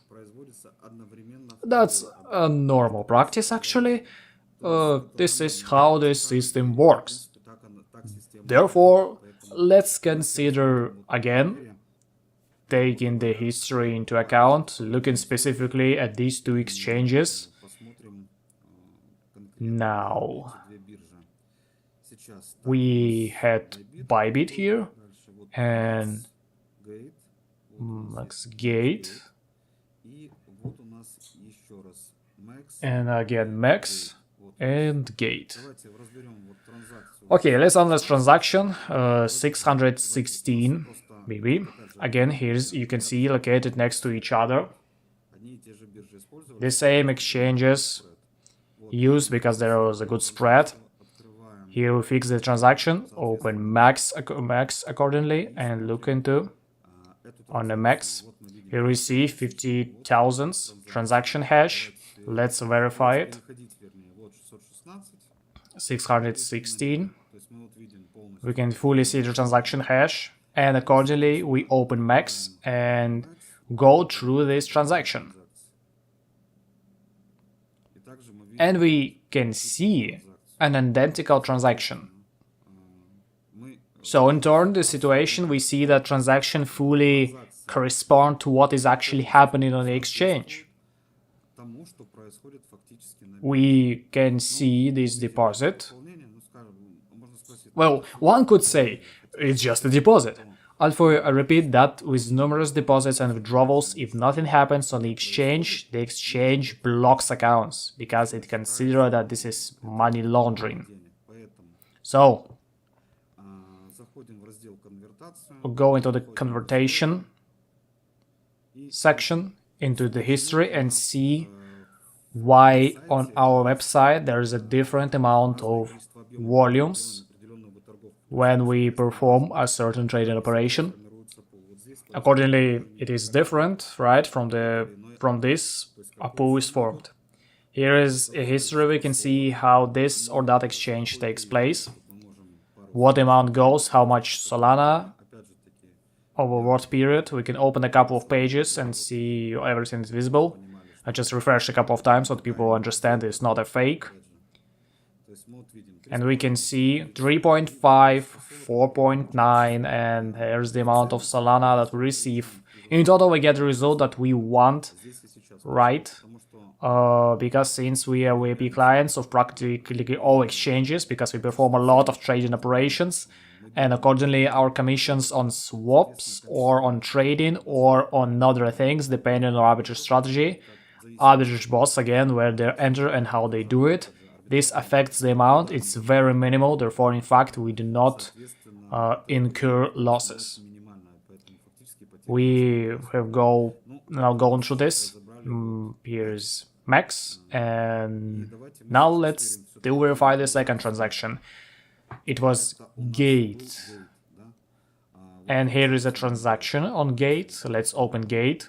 That's a normal practice, actually. This is how this system works. Therefore, let's consider again, taking the history into account, looking specifically at these 2 exchanges. Now, we had Bybit here, and Gate, and again Max and Gate. Okay, let's analyze transaction 616 maybe. Again, here's you can see located next to each other. The same exchanges used because there was a good spread. Here we fix the transaction, open max accordingly, and look into on the max. Here we see 50,000 transaction hash. Let's verify it. 616. We can fully see the transaction hash, and accordingly we open max and go through this transaction. And we can see an identical transaction. So in turn, the situation, we see that transaction fully correspond to what is actually happening on the exchange. We can see this deposit. Well, one could say it's just a deposit. Also, I repeat that with numerous deposits and withdrawals, if nothing happens on the exchange blocks accounts because it considers that this is money laundering. So, we'll go into the conversion section, into the history, and see why on our website there is a different amount of volumes when we perform a certain trading operation. Accordingly, it is different, right, from this a pool is formed. Here is a history. We can see how this or that exchange takes place, what amount goes, how much Solana, over what period. We can open a couple of pages and see everything is visible. I just refresh a couple of times so that people understand it's not a fake. And we can see 3.5, 4.9, and here's the amount of Solana that we receive. In total, we get the result that we want, right? Because since we are WP clients of practically all exchanges, because we perform a lot of trading operations, and accordingly our commissions on swaps or on trading or on other things, depending on our arbitrage strategy, arbitrage bots again, where they enter and how they do it. This affects the amount, it's very minimal, therefore in fact we do not incur losses. We have now gone through this. Here's max, and now let's still verify the second transaction. It was Gate, and here is a transaction on Gate. So let's open Gate.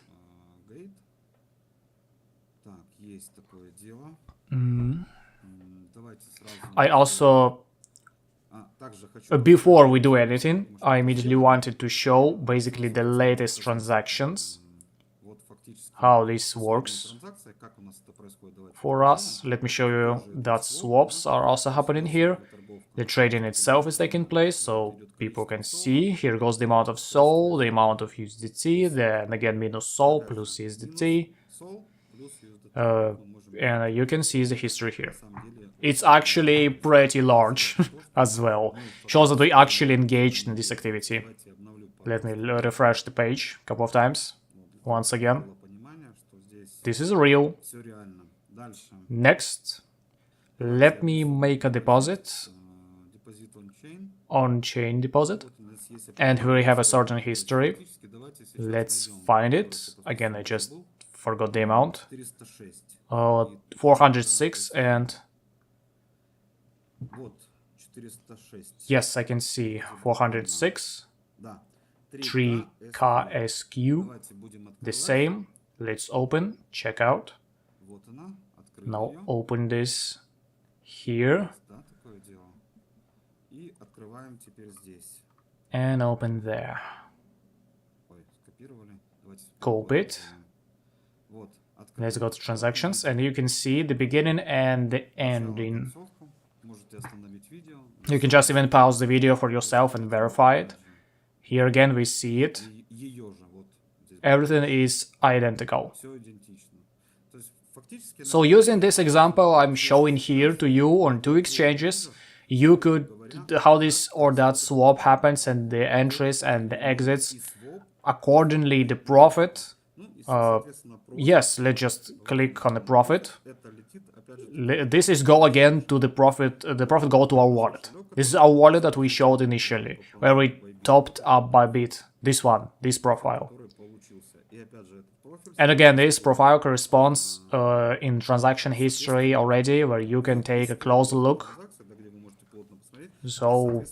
I also, before we do anything, I immediately wanted to show basically the latest transactions, how this works for us. Let me show you that swaps are also happening here. The trading itself is taking place, so people can see. Here goes the amount of SOL, the amount of USDT, then again minus SOL plus USDT. And you can see the history here. It's actually pretty large as well. Shows that we actually engaged in this activity. Let me refresh the page a couple of times. Once again. This is real. Next, let me make a deposit. On-chain deposit. And here we have a certain history. Let's find it. Again, I just forgot the amount. 406 and... Yes, I can see 406. 3KSQ. The same. Let's open, check out. Now open this here. And open there. Copy it. Let's go to transactions, and you can see the beginning and the ending. You can just even pause the video for yourself and verify it. Here again we see it. Everything is identical. So using this example I'm showing here to you on two exchanges, you could, how this or that swap happens and the entries and the exits, accordingly the profit. Yes, let's just click on the profit. This is go again to the profit go to our wallet. This is our wallet that we showed initially, where we topped up by a bit. This one, this profile. And again, this profile corresponds in transaction history already, where you can take a closer look. So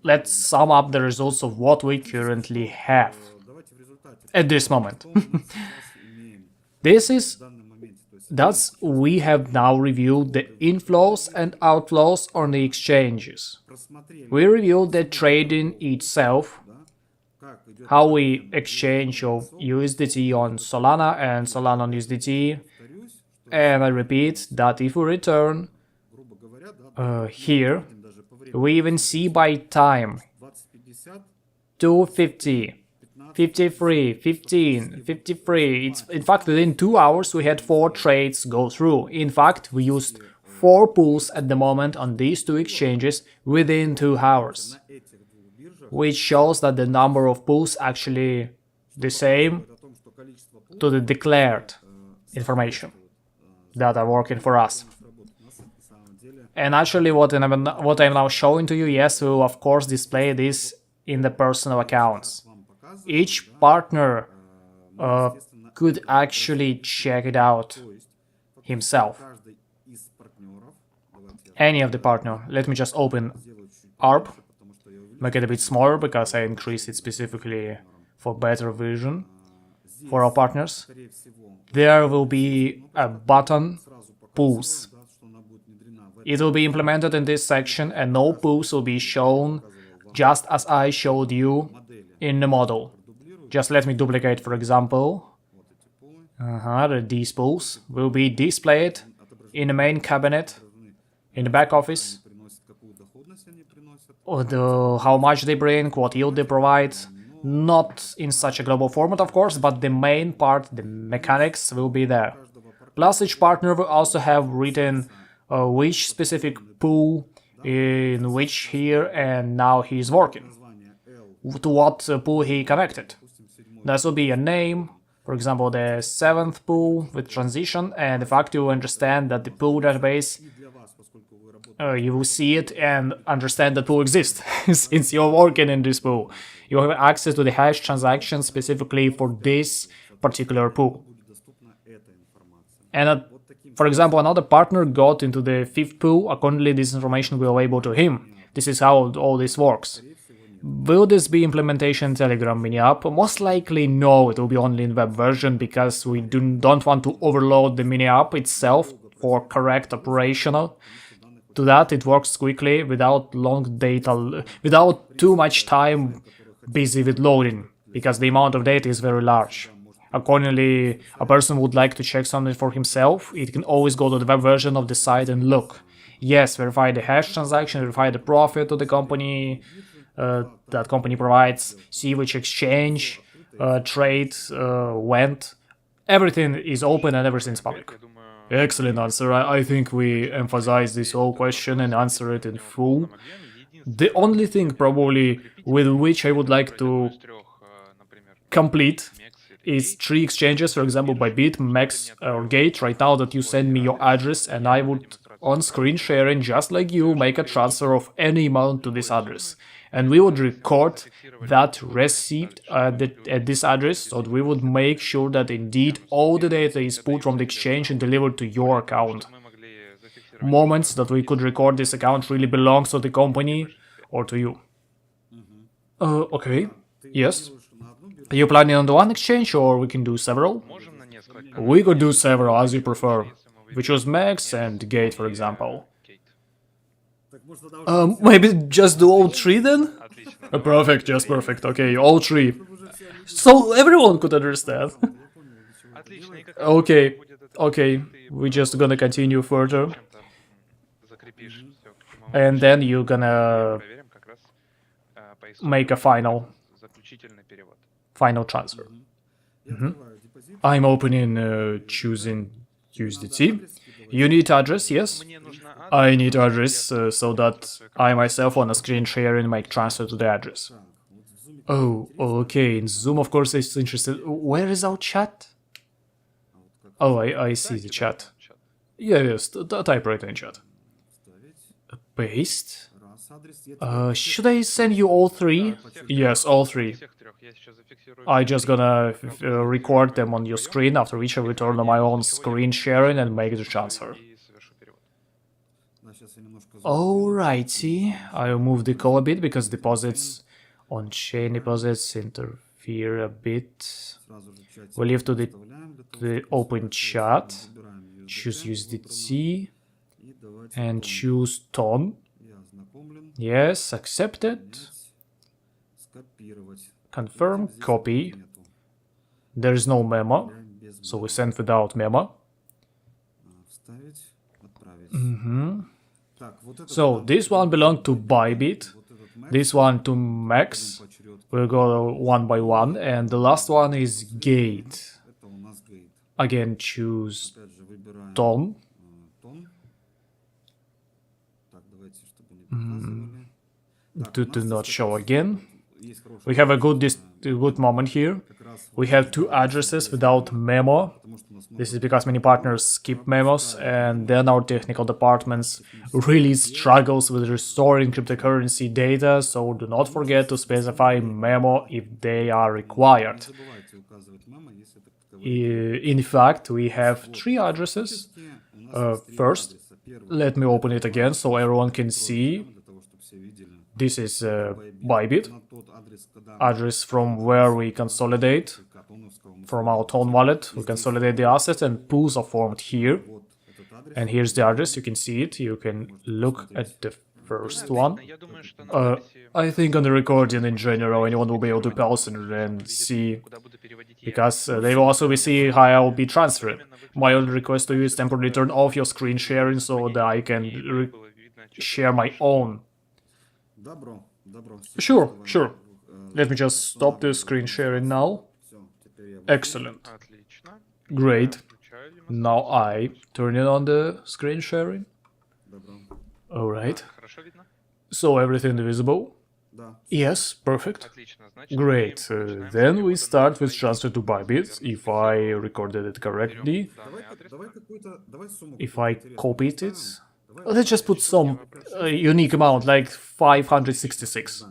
let's sum up the results of what we currently have at this moment. Thus, we have now reviewed the inflows and outflows on the exchanges. We reviewed the trading itself, how we exchange of USDT on Solana and Solana on USDT, and I repeat that if we return here, we even see by time 250, 53, 15, 53. In fact, within 2 hours we had 4 trades go through. In fact, we used 4 pools at the moment on these 2 exchanges within 2 hours, which shows that the number of pools actually the same to the declared information that are working for us. And actually what I'm now showing to you, yes, we will of course display this in the personal accounts. Each partner could actually check it out himself. Any of the partner. Let me just open ARB, make it a bit smaller because I increased it specifically for better vision for our partners. There will be a button pools. It will be implemented in this section and no pools will be shown just as I showed you in the model. Just let me duplicate, for example. These pools will be displayed in the main cabinet, in the back office. How much they bring, what yield they provide. Not in such a global format, of course, but the main part, the mechanics, will be there. Plus, each partner will also have written which specific pool in which here and now he is working, to what pool he connected. This will be a name, for example, the 7th pool with transition, and the fact you understand that the pool database, you will see it and understand that pool exists, since you're working in this pool. You have access to the hash transaction specifically for this particular pool. And for example, another partner got into the 5th pool, accordingly this information will be available to him. This is how all this works. Will this be implementation in Telegram mini app? Most likely no, it will be only in web version because we don't want to overload the mini app itself for correct operational. To that it works quickly without long data, without too much time busy with loading, because the amount of data is very large. Accordingly, a person would like to check something for himself, it can always go to the web version of the site and look. Yes, verify the hash transaction, verify the profit of the company that company provides, see which exchange trade went. Everything is open and everything is public. Excellent answer. I think we emphasize this whole question and answer it in full. The only thing probably with which I would like to complete is 3 exchanges, for example by Bit, Max or Gate. Right now that you send me your address and I would on screen sharing, just like you, make a transfer of any amount to this address. And we would record that received at this address, so we would make sure that indeed all the data is pulled from the exchange and delivered to your account. Moments that we could record this account really belongs to the company or to you. Okay, yes. Are you planning on the one exchange or we can do several? We could do several as you prefer. We choose Max and Gate, for example. Maybe just do all 3 then? Perfect, just perfect. Okay, all 3. So everyone could understand. Okay, we're just gonna continue further. And then you're gonna make a final transfer. I'm opening choosing USDT. You need address, yes? I need address so that I myself on a screen sharing make transfer to the address. Oh, okay, in Zoom of course it's interested. Where is our chat? Oh, I see the chat. Yes, type right in chat. Paste. Should I send you all 3? Yes, all 3. I just gonna record them on your screen, after which I will turn on my own screen sharing and make the transfer. Alrighty, I'll move the call a bit because deposits on-chain deposits interfere a bit. We'll leave to the open chat, choose USDT and choose tone. Yes, accepted. Confirm, copy. There is no memo, so we send without memo. So this one belonged to Bybit. This one to max. We'll go one by one. And the last one is gate. Again, choose tone. To not show again. We have a good moment here. We have two addresses without memo. This is because many partners skip memos, and then our technical departments really struggles with restoring cryptocurrency data, so do not forget to specify memo if they are required. In fact, we have three addresses. First, let me open it again so everyone can see. This is Bybit, address from where we consolidate from our Tone wallet. We consolidate the assets and pools are formed here. And here's the address, you can see it. You can look at the first one. I think on the recording in general, anyone will be able to pause and see, because they will also see how I will be transferring. My only request to you is temporarily turn off your screen sharing so that I can share my own. Sure. Let me just stop the screen sharing now. Excellent. Great. Now I turn it on the screen sharing. Alright. So everything visible? Yes, perfect. Great. Then we start with transfer to Bybit, if I recorded it correctly. If I copied it. Let's just put some unique amount, like 566.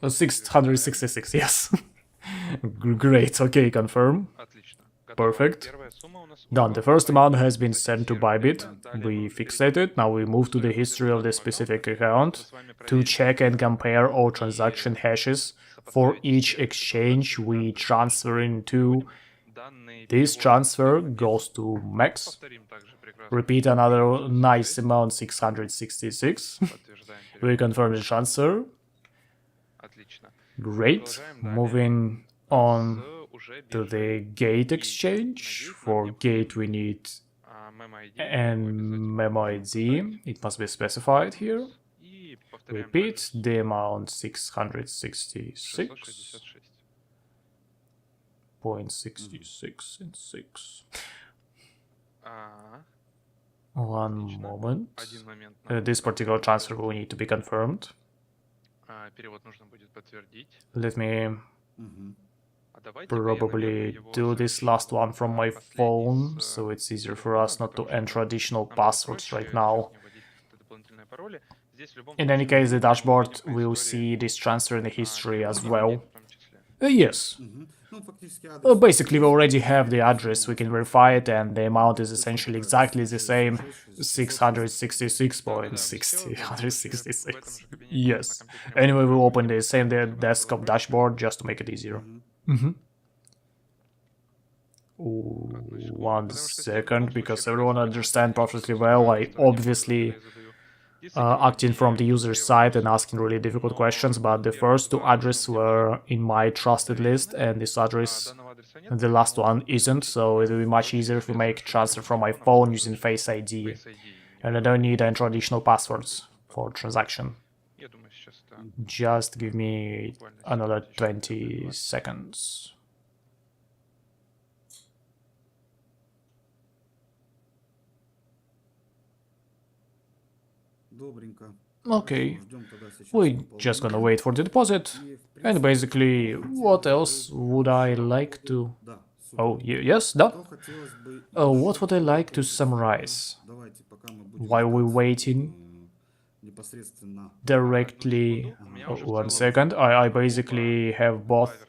666, yes. Great, okay, confirm. Perfect. Done. The first amount has been sent to Bybit. We fixate it. Now we move to the history of the specific account to check and compare all transaction hashes for each exchange we transfer into. This transfer goes to max. Repeat another nice amount, 666. We confirm the transfer. Great. Moving on to the gate exchange. For gate we need and memo ID. It must be specified here. Repeat the amount 666.66 and 6. One moment. This particular transfer will need to be confirmed. Let me probably do this last one from my phone, so it's easier for us not to enter additional passwords right now. In any case, the dashboard will see this transfer in the history as well. Yes. Basically, we already have the address, we can verify it, and the amount is essentially exactly the same, 666.666. Yes. Anyway, we'll open the same desktop dashboard just to make it easier. One second, because everyone understands perfectly well, I obviously acting from the user side and asking really difficult questions, but the first two addresses were in my trusted list, and this address, the last one, isn't, so it will be much easier if we make transfer from my phone using Face ID, and I don't need to enter additional passwords for transaction. Just give me another 20 seconds. Okay, we're just gonna wait for the deposit, and basically, what else would I like to... Oh, yes, done. What would I like to summarize? While we're waiting, directly... one second, I basically have both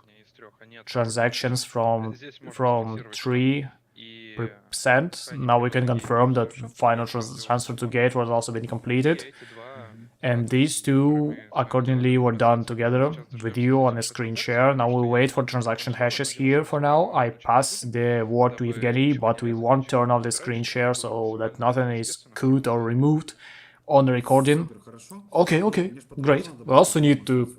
transactions from 3%. Now we can confirm that final transfer to gate was also been completed, and these two accordingly were done together with you on a screen share. Now we'll wait for transaction hashes here. For now I pass the word to Evgeny, but we won't turn off the screen share so that nothing is cut or removed on the recording. Okay, great. We also need to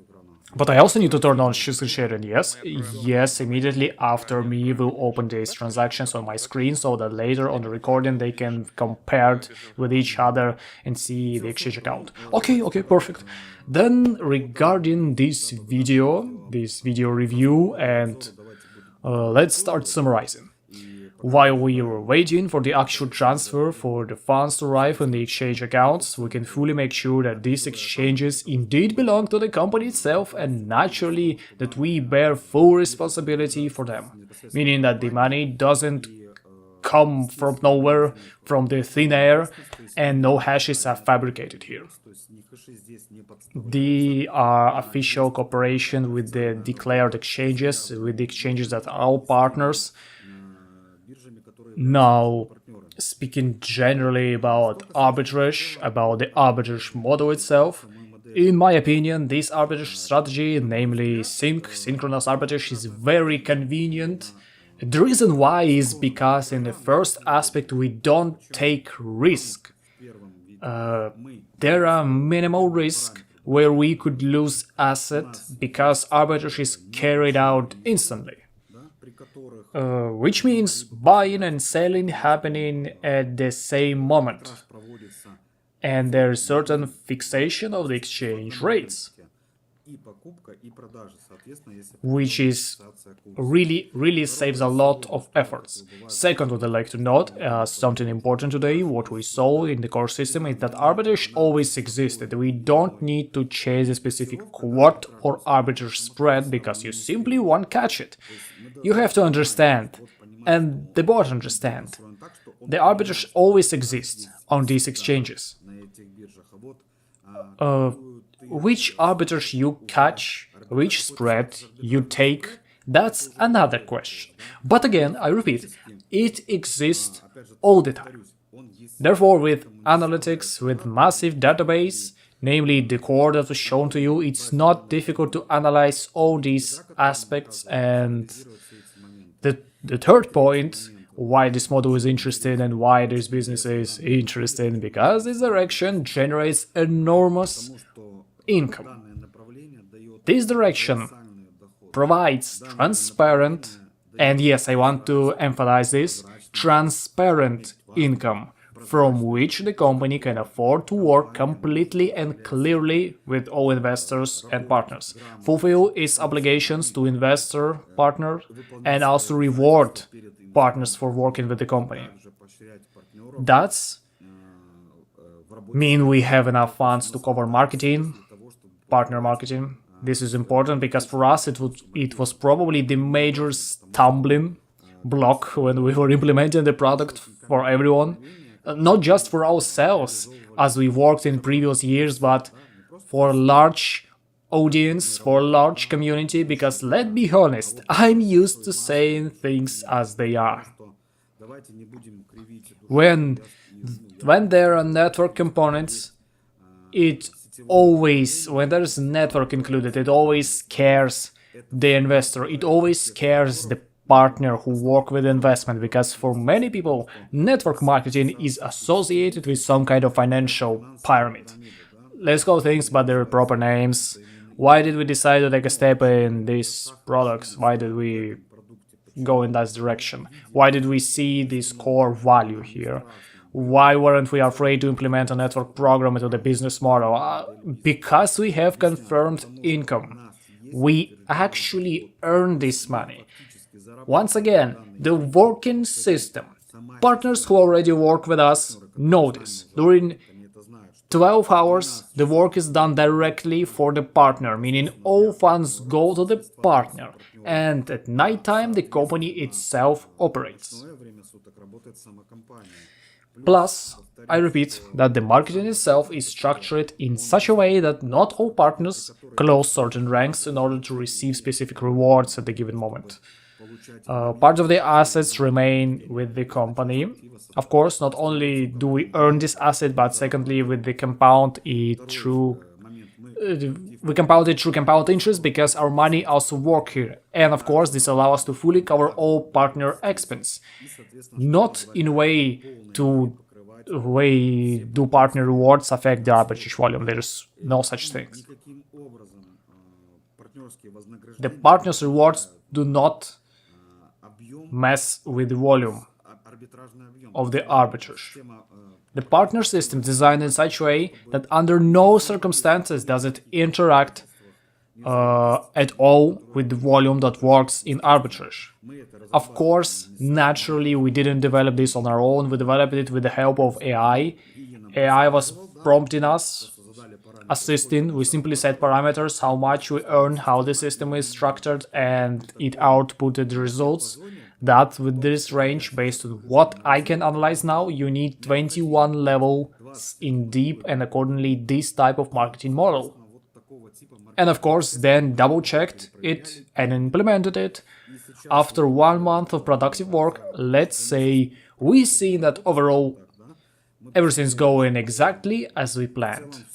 But I also need to turn on screen sharing, yes? Yes, immediately after me will open these transactions on my screen so that later on the recording they can compare it with each other and see the exchange account. Okay, perfect. Then regarding this video review, and let's start summarizing. While we were waiting for the actual transfer for the funds to arrive on the exchange accounts, we can fully make sure that these exchanges indeed belong to the company itself and naturally that we bear full responsibility for them, meaning that the money doesn't come from nowhere, from the thin air, and no hashes are fabricated here. The official cooperation with the declared exchanges, with the exchanges that are all partners. Now, speaking generally about arbitrage, about the arbitrage model itself, in my opinion, this arbitrage strategy, namely synchronous arbitrage, is very convenient. The reason why is because in the first aspect we don't take risk. There are minimal risk where we could lose asset because arbitrage is carried out instantly. Which means buying and selling happening at the same moment. And there's certain fixation of the exchange rates, which is really saves a lot of efforts. Second, what I'd like to note, something important today, what we saw in the core system is that arbitrage always existed. We don't need to chase a specific quote or arbitrage spread because you simply won't catch it. You have to understand, and the bot understand, the arbitrage always exists on these exchanges. Which arbitrage you catch, which spread you take, that's another question. But again, I repeat, it exists all the time. Therefore, with analytics, with massive database, namely the core that was shown to you, it's not difficult to analyze all these aspects. And the third point, why this model is interesting and why this business is interesting, because this direction generates enormous income. This direction provides transparent, and yes, I want to emphasize this, transparent income from which the company can afford to work completely and clearly with all investors and partners, fulfill its obligations to investor, partner, and also reward partners for working with the company. That's mean we have enough funds to cover marketing, partner marketing. This is important because for us it was probably the major stumbling block when we were implementing the product for everyone. Not just for ourselves, as we worked in previous years, but for a large audience, for a large community, because let's be honest, I'm used to saying things as they are. When there are network components, when there's network included, it always scares the investor, it always scares the partner who work with investment, because for many people, network marketing is associated with some kind of financial pyramid. Let's call things by their proper names. Why did we decide to take a step in these products? Why did we go in that direction? Why did we see this core value here? Why weren't we afraid to implement a network program into the business model? Because we have confirmed income. We actually earn this money. Once again, the working system. Partners who already work with us know this. During 12 hours, the work is done directly for the partner, meaning all funds go to the partner, and at night time the company itself operates. Plus, I repeat that the marketing itself is structured in such a way that not all partners close certain ranks in order to receive specific rewards at the given moment. Part of the assets remain with the company. Of course, not only do we earn this asset, but secondly, we compound it through compound interest because our money also work here. And of course, this allows us to fully cover all partner expense. Not in a way do partner rewards affect the arbitrage volume. There's no such thing. The partner's rewards do not mess with the volume of the arbitrage. The partner system is designed in such a way that under no circumstances does it interact at all with the volume that works in arbitrage. Of course, naturally, we didn't develop this on our own, we developed it with the help of AI. AI was prompting us, assisting. We simply set parameters, how much we earn, how the system is structured, and it outputted the results. That with this range, based on what I can analyze now, you need 21 levels in deep and accordingly this type of marketing model. And of course, then double-checked it and implemented it. After 1 month of productive work, let's say we see that overall everything's going exactly as we planned.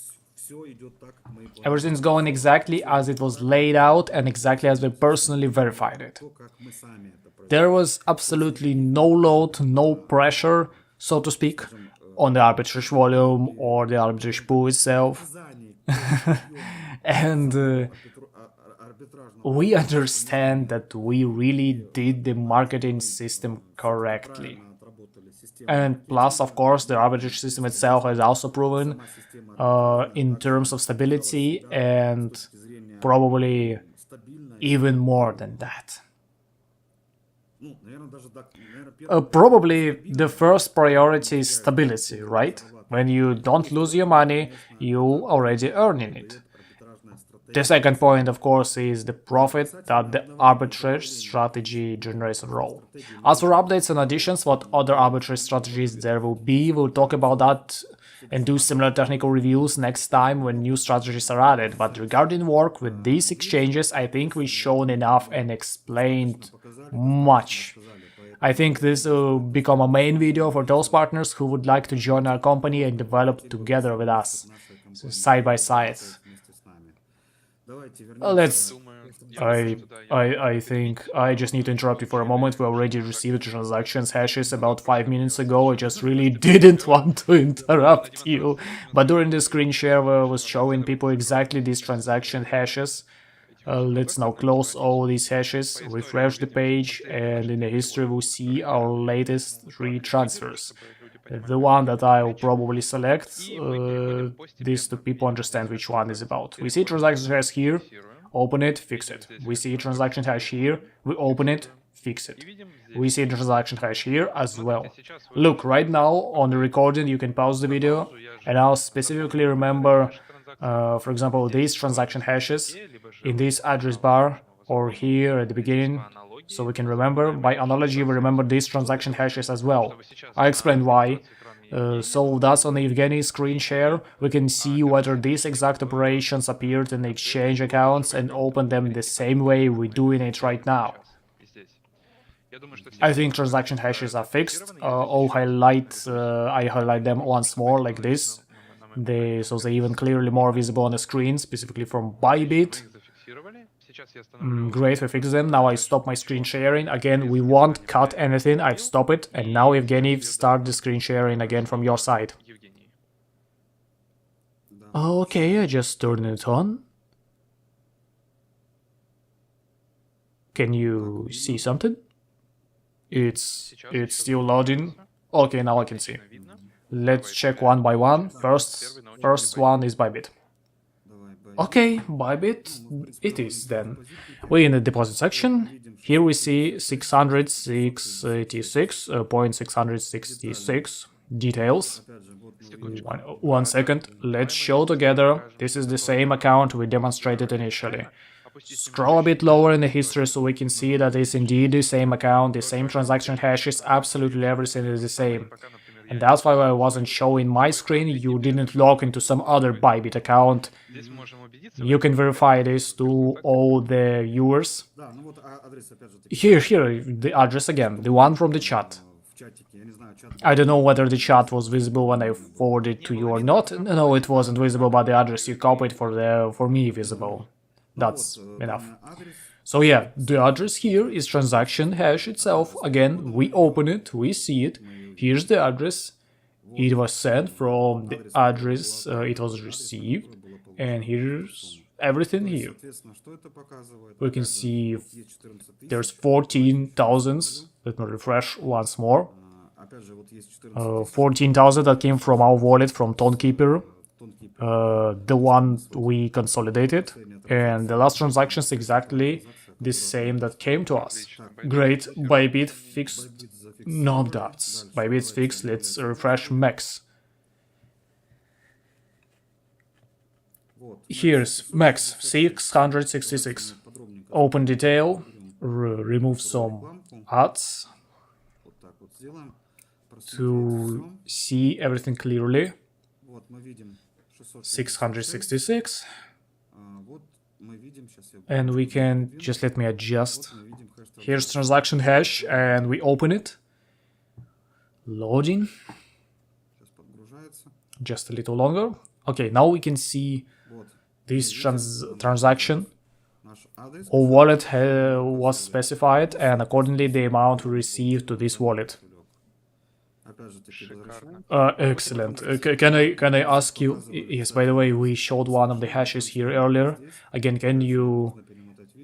Everything's going exactly as it was laid out and exactly as we personally verified it. There was absolutely no load, no pressure, so to speak, on the arbitrage volume or the arbitrage pool itself. And we understand that we really did the marketing system correctly. And plus, of course, the arbitrage system itself has also proven in terms of stability and probably even more than that. Probably the first priority is stability, right? When you don't lose your money, you already earning it. The second point, of course, is the profit that the arbitrage strategy generates overall. As for updates and additions, what other arbitrage strategies there will be, we'll talk about that and do similar technical reviews next time when new strategies are added. But regarding work with these exchanges, I think we've shown enough and explained much. I think this will become a main video for those partners who would like to join our company and develop together with us, so side by side. I think I just need to interrupt you for a moment. We already received the transactions hashes about 5 minutes ago. I just really didn't want to interrupt you. But during the screen share, I was showing people exactly these transaction hashes. Let's now close all these hashes, refresh the page, and in the history we'll see our latest 3 transfers. The one that I will probably select, this to people understand which one is about. We see transaction hash here, open it, fix it. We see transaction hash here, we open it, fix it. We see transaction hash here as well. Look, right now on the recording you can pause the video and I'll specifically remember, for example, these transaction hashes in this address bar or here at the beginning. So we can remember, by analogy, we remember these transaction hashes as well. I explained why. So thus on the Evgeny screen share, we can see whether these exact operations appeared in the exchange accounts and open them the same way we're doing it right now. I think transaction hashes are fixed. I highlight them once more like this. So they're even clearly more visible on the screen, specifically from Bybit. Great, we fixed them. Now I stop my screen sharing. Again, we won't cut anything. I've stopped it. And now, Evgeny, start the screen sharing again from your side. Okay, I just turned it on. Can you see something? It's still loading. Okay, now I can see. Let's check one by one. First one is Bybit. Okay, Bybit, it is then. We're in the deposit section. Here we see 686.666 details. One second, let's show together. This is the same account we demonstrated initially. Scroll a bit lower in the history so we can see that it's indeed the same account, the same transaction hashes, absolutely everything is the same. And that's why I wasn't showing my screen, you didn't log into some other Bybit account. You can verify this to all the viewers. Here, the address again, the one from the chat. I don't know whether the chat was visible when I forwarded it to you or not. No, it wasn't visible, but the address you copied for me visible. That's enough. So yeah, the address here is transaction hash itself. Again, we open it, we see it. Here's the address. It was sent from the address it was received. And here's everything here. We can see there's 14,000. Let me refresh once more. 14,000 that came from our wallet, from Tonekeeper, the one we consolidated, and the last transaction is exactly the same that came to us. Great, Bybit fixed no doubts. Bybit's fixed. Let's refresh Max. Here's Max 666. Open detail, remove some ads to see everything clearly. 666. And we can just let me adjust. Here's transaction hash, and we open it. Loading. Just a little longer. Okay, now we can see this transaction. Our wallet was specified, and accordingly the amount we received to this wallet. Excellent. Can I ask you? Yes. By the way, we showed one of the hashes here earlier. Again, can you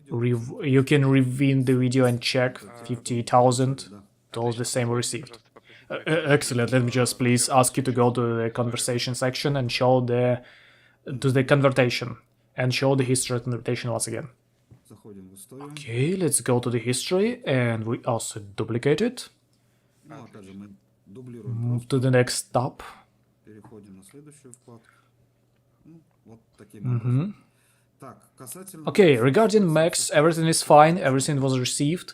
can rewind the video and check 50,000? Those the same we received. Excellent. Let me just please ask you to go to the conversation section and show the conversion and show the history of conversion once again. Okay, let's go to the history, and we also duplicate it. Move to the next tab. Okay, regarding Max, everything is fine, everything was received.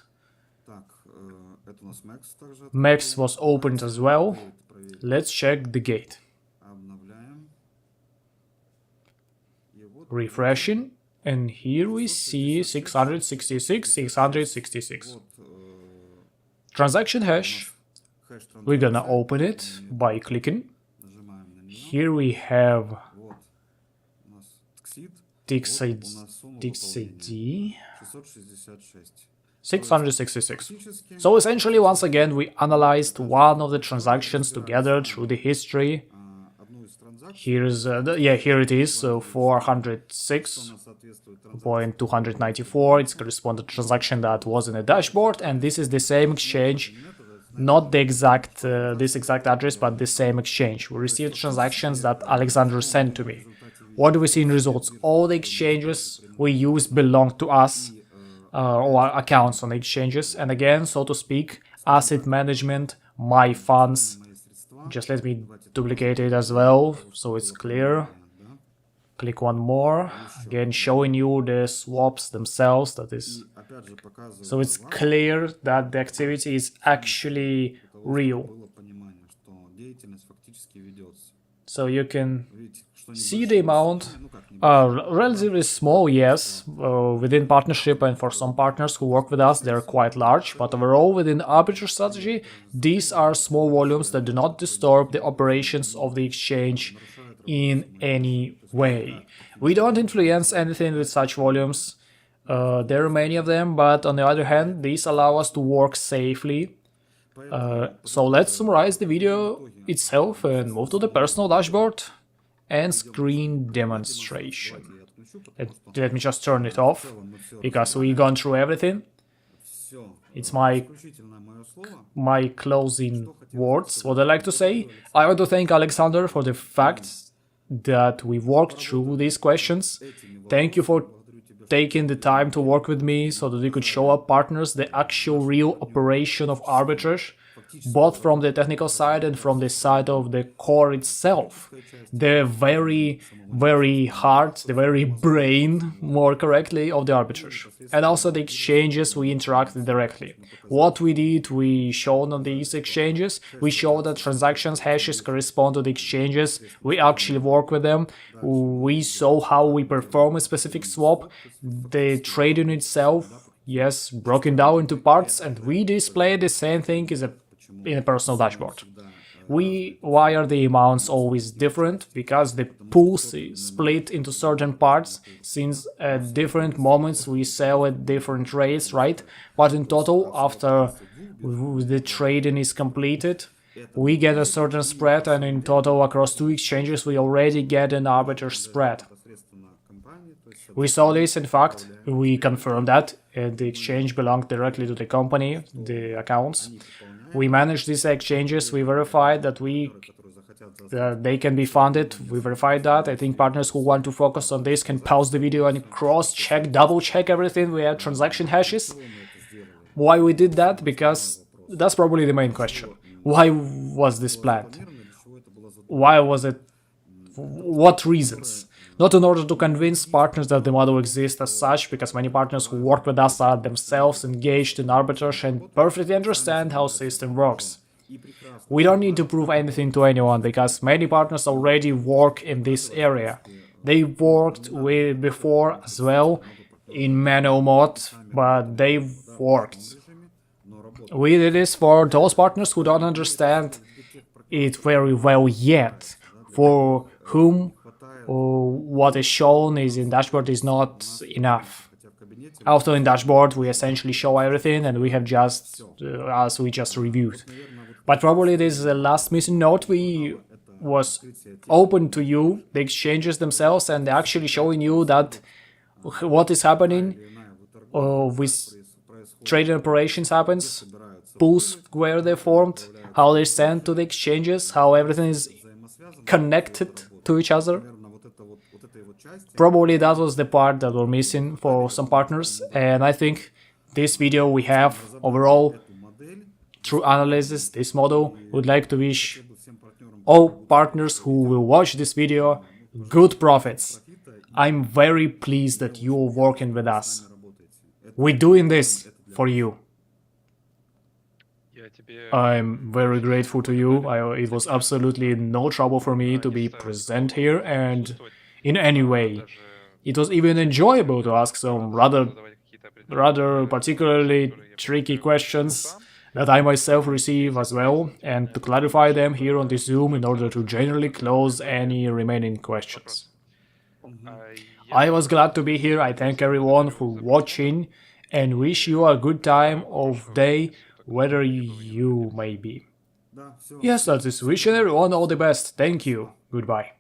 Max was opened as well. Let's check the gate. Refreshing, and here we see 666, 666. Transaction hash. We're gonna open it by clicking. Here we have TXID 666. So essentially, once again, we analyzed one of the transactions together through the history. Here's here it is. So 406.294. It's corresponding transaction that was in the dashboard, and this is the same exchange. Not the exact this exact address, but the same exchange. We received transactions that Alexander sent to me. What do we see in results? All the exchanges we use belong to us, or accounts on the exchanges. And again, so to speak, asset management, my funds. Just let me duplicate it as well, so it's clear. Click one more. Again, showing you the swaps themselves. That is. So it's clear that the activity is actually real. So you can see the amount, relatively small, yes, within partnership, and for some partners who work with us, they're quite large, but overall within Arbitrage strategy, these are small volumes that do not disturb the operations of the exchange in any way. We don't influence anything with such volumes. There are many of them, but on the other hand, these allow us to work safely. So let's summarize the video itself and move to the personal dashboard and screen demonstration. Let me just turn it off, because we've gone through everything. It's my closing words. What I like to say, I want to thank Alexander for the fact that we worked through these questions. Thank you for taking the time to work with me so that we could show our partners the actual real operation of arbitrage, both from the technical side and from the side of the core itself. The very, very heart, the very brain, more correctly, of the arbitrage. And also the exchanges we interacted directly. What we did, we showed on these exchanges, we showed that transactions hashes correspond to the exchanges, we actually work with them, we saw how we perform a specific swap, the trading itself, yes, broken down into parts, and we display the same thing as in a personal dashboard. Why are the amounts always different? Because the pools is split into certain parts, since at different moments we sell at different rates, right? But in total, after the trading is completed, we get a certain spread, and in total across two exchanges we already get an arbitrage spread. We saw this, in fact, we confirmed that, and the exchange belonged directly to the company, the accounts. We managed these exchanges, we verified that they can be funded, we verified that. I think partners who want to focus on this can pause the video and cross-check, double-check everything. We have transaction hashes. Why we did that? Because that's probably the main question. Why was this planned? Why was it? What reasons? Not in order to convince partners that the model exists as such, because many partners who work with us are themselves engaged in arbitrage and perfectly understand how the system works. We don't need to prove anything to anyone, because many partners already work in this area. They worked with before as well in manual mode, but they worked. We did this for those partners who don't understand it very well yet, for whom what is shown is in dashboard is not enough. Also in dashboard we essentially show everything, and we have just, as we just reviewed. But probably this is the last missing note. We was open to you, the exchanges themselves, and actually showing you that what is happening with trading operations happens, pools where they formed, how they send to the exchanges, how everything is connected to each other. Probably that was the part that we're missing for some partners, and I think this video we have overall through analysis, this model, would like to wish all partners who will watch this video good profits. I'm very pleased that you are working with us. We're doing this for you. I'm very grateful to you. It was absolutely no trouble for me to be present here, and in any way. It was even enjoyable to ask some rather particularly tricky questions that I myself receive as well, and to clarify them here on the Zoom in order to generally close any remaining questions. I was glad to be here. I thank everyone for watching and wish you a good time of day, wherever you may be. Yes, that is. Wishing everyone all the best. Thank you. Goodbye.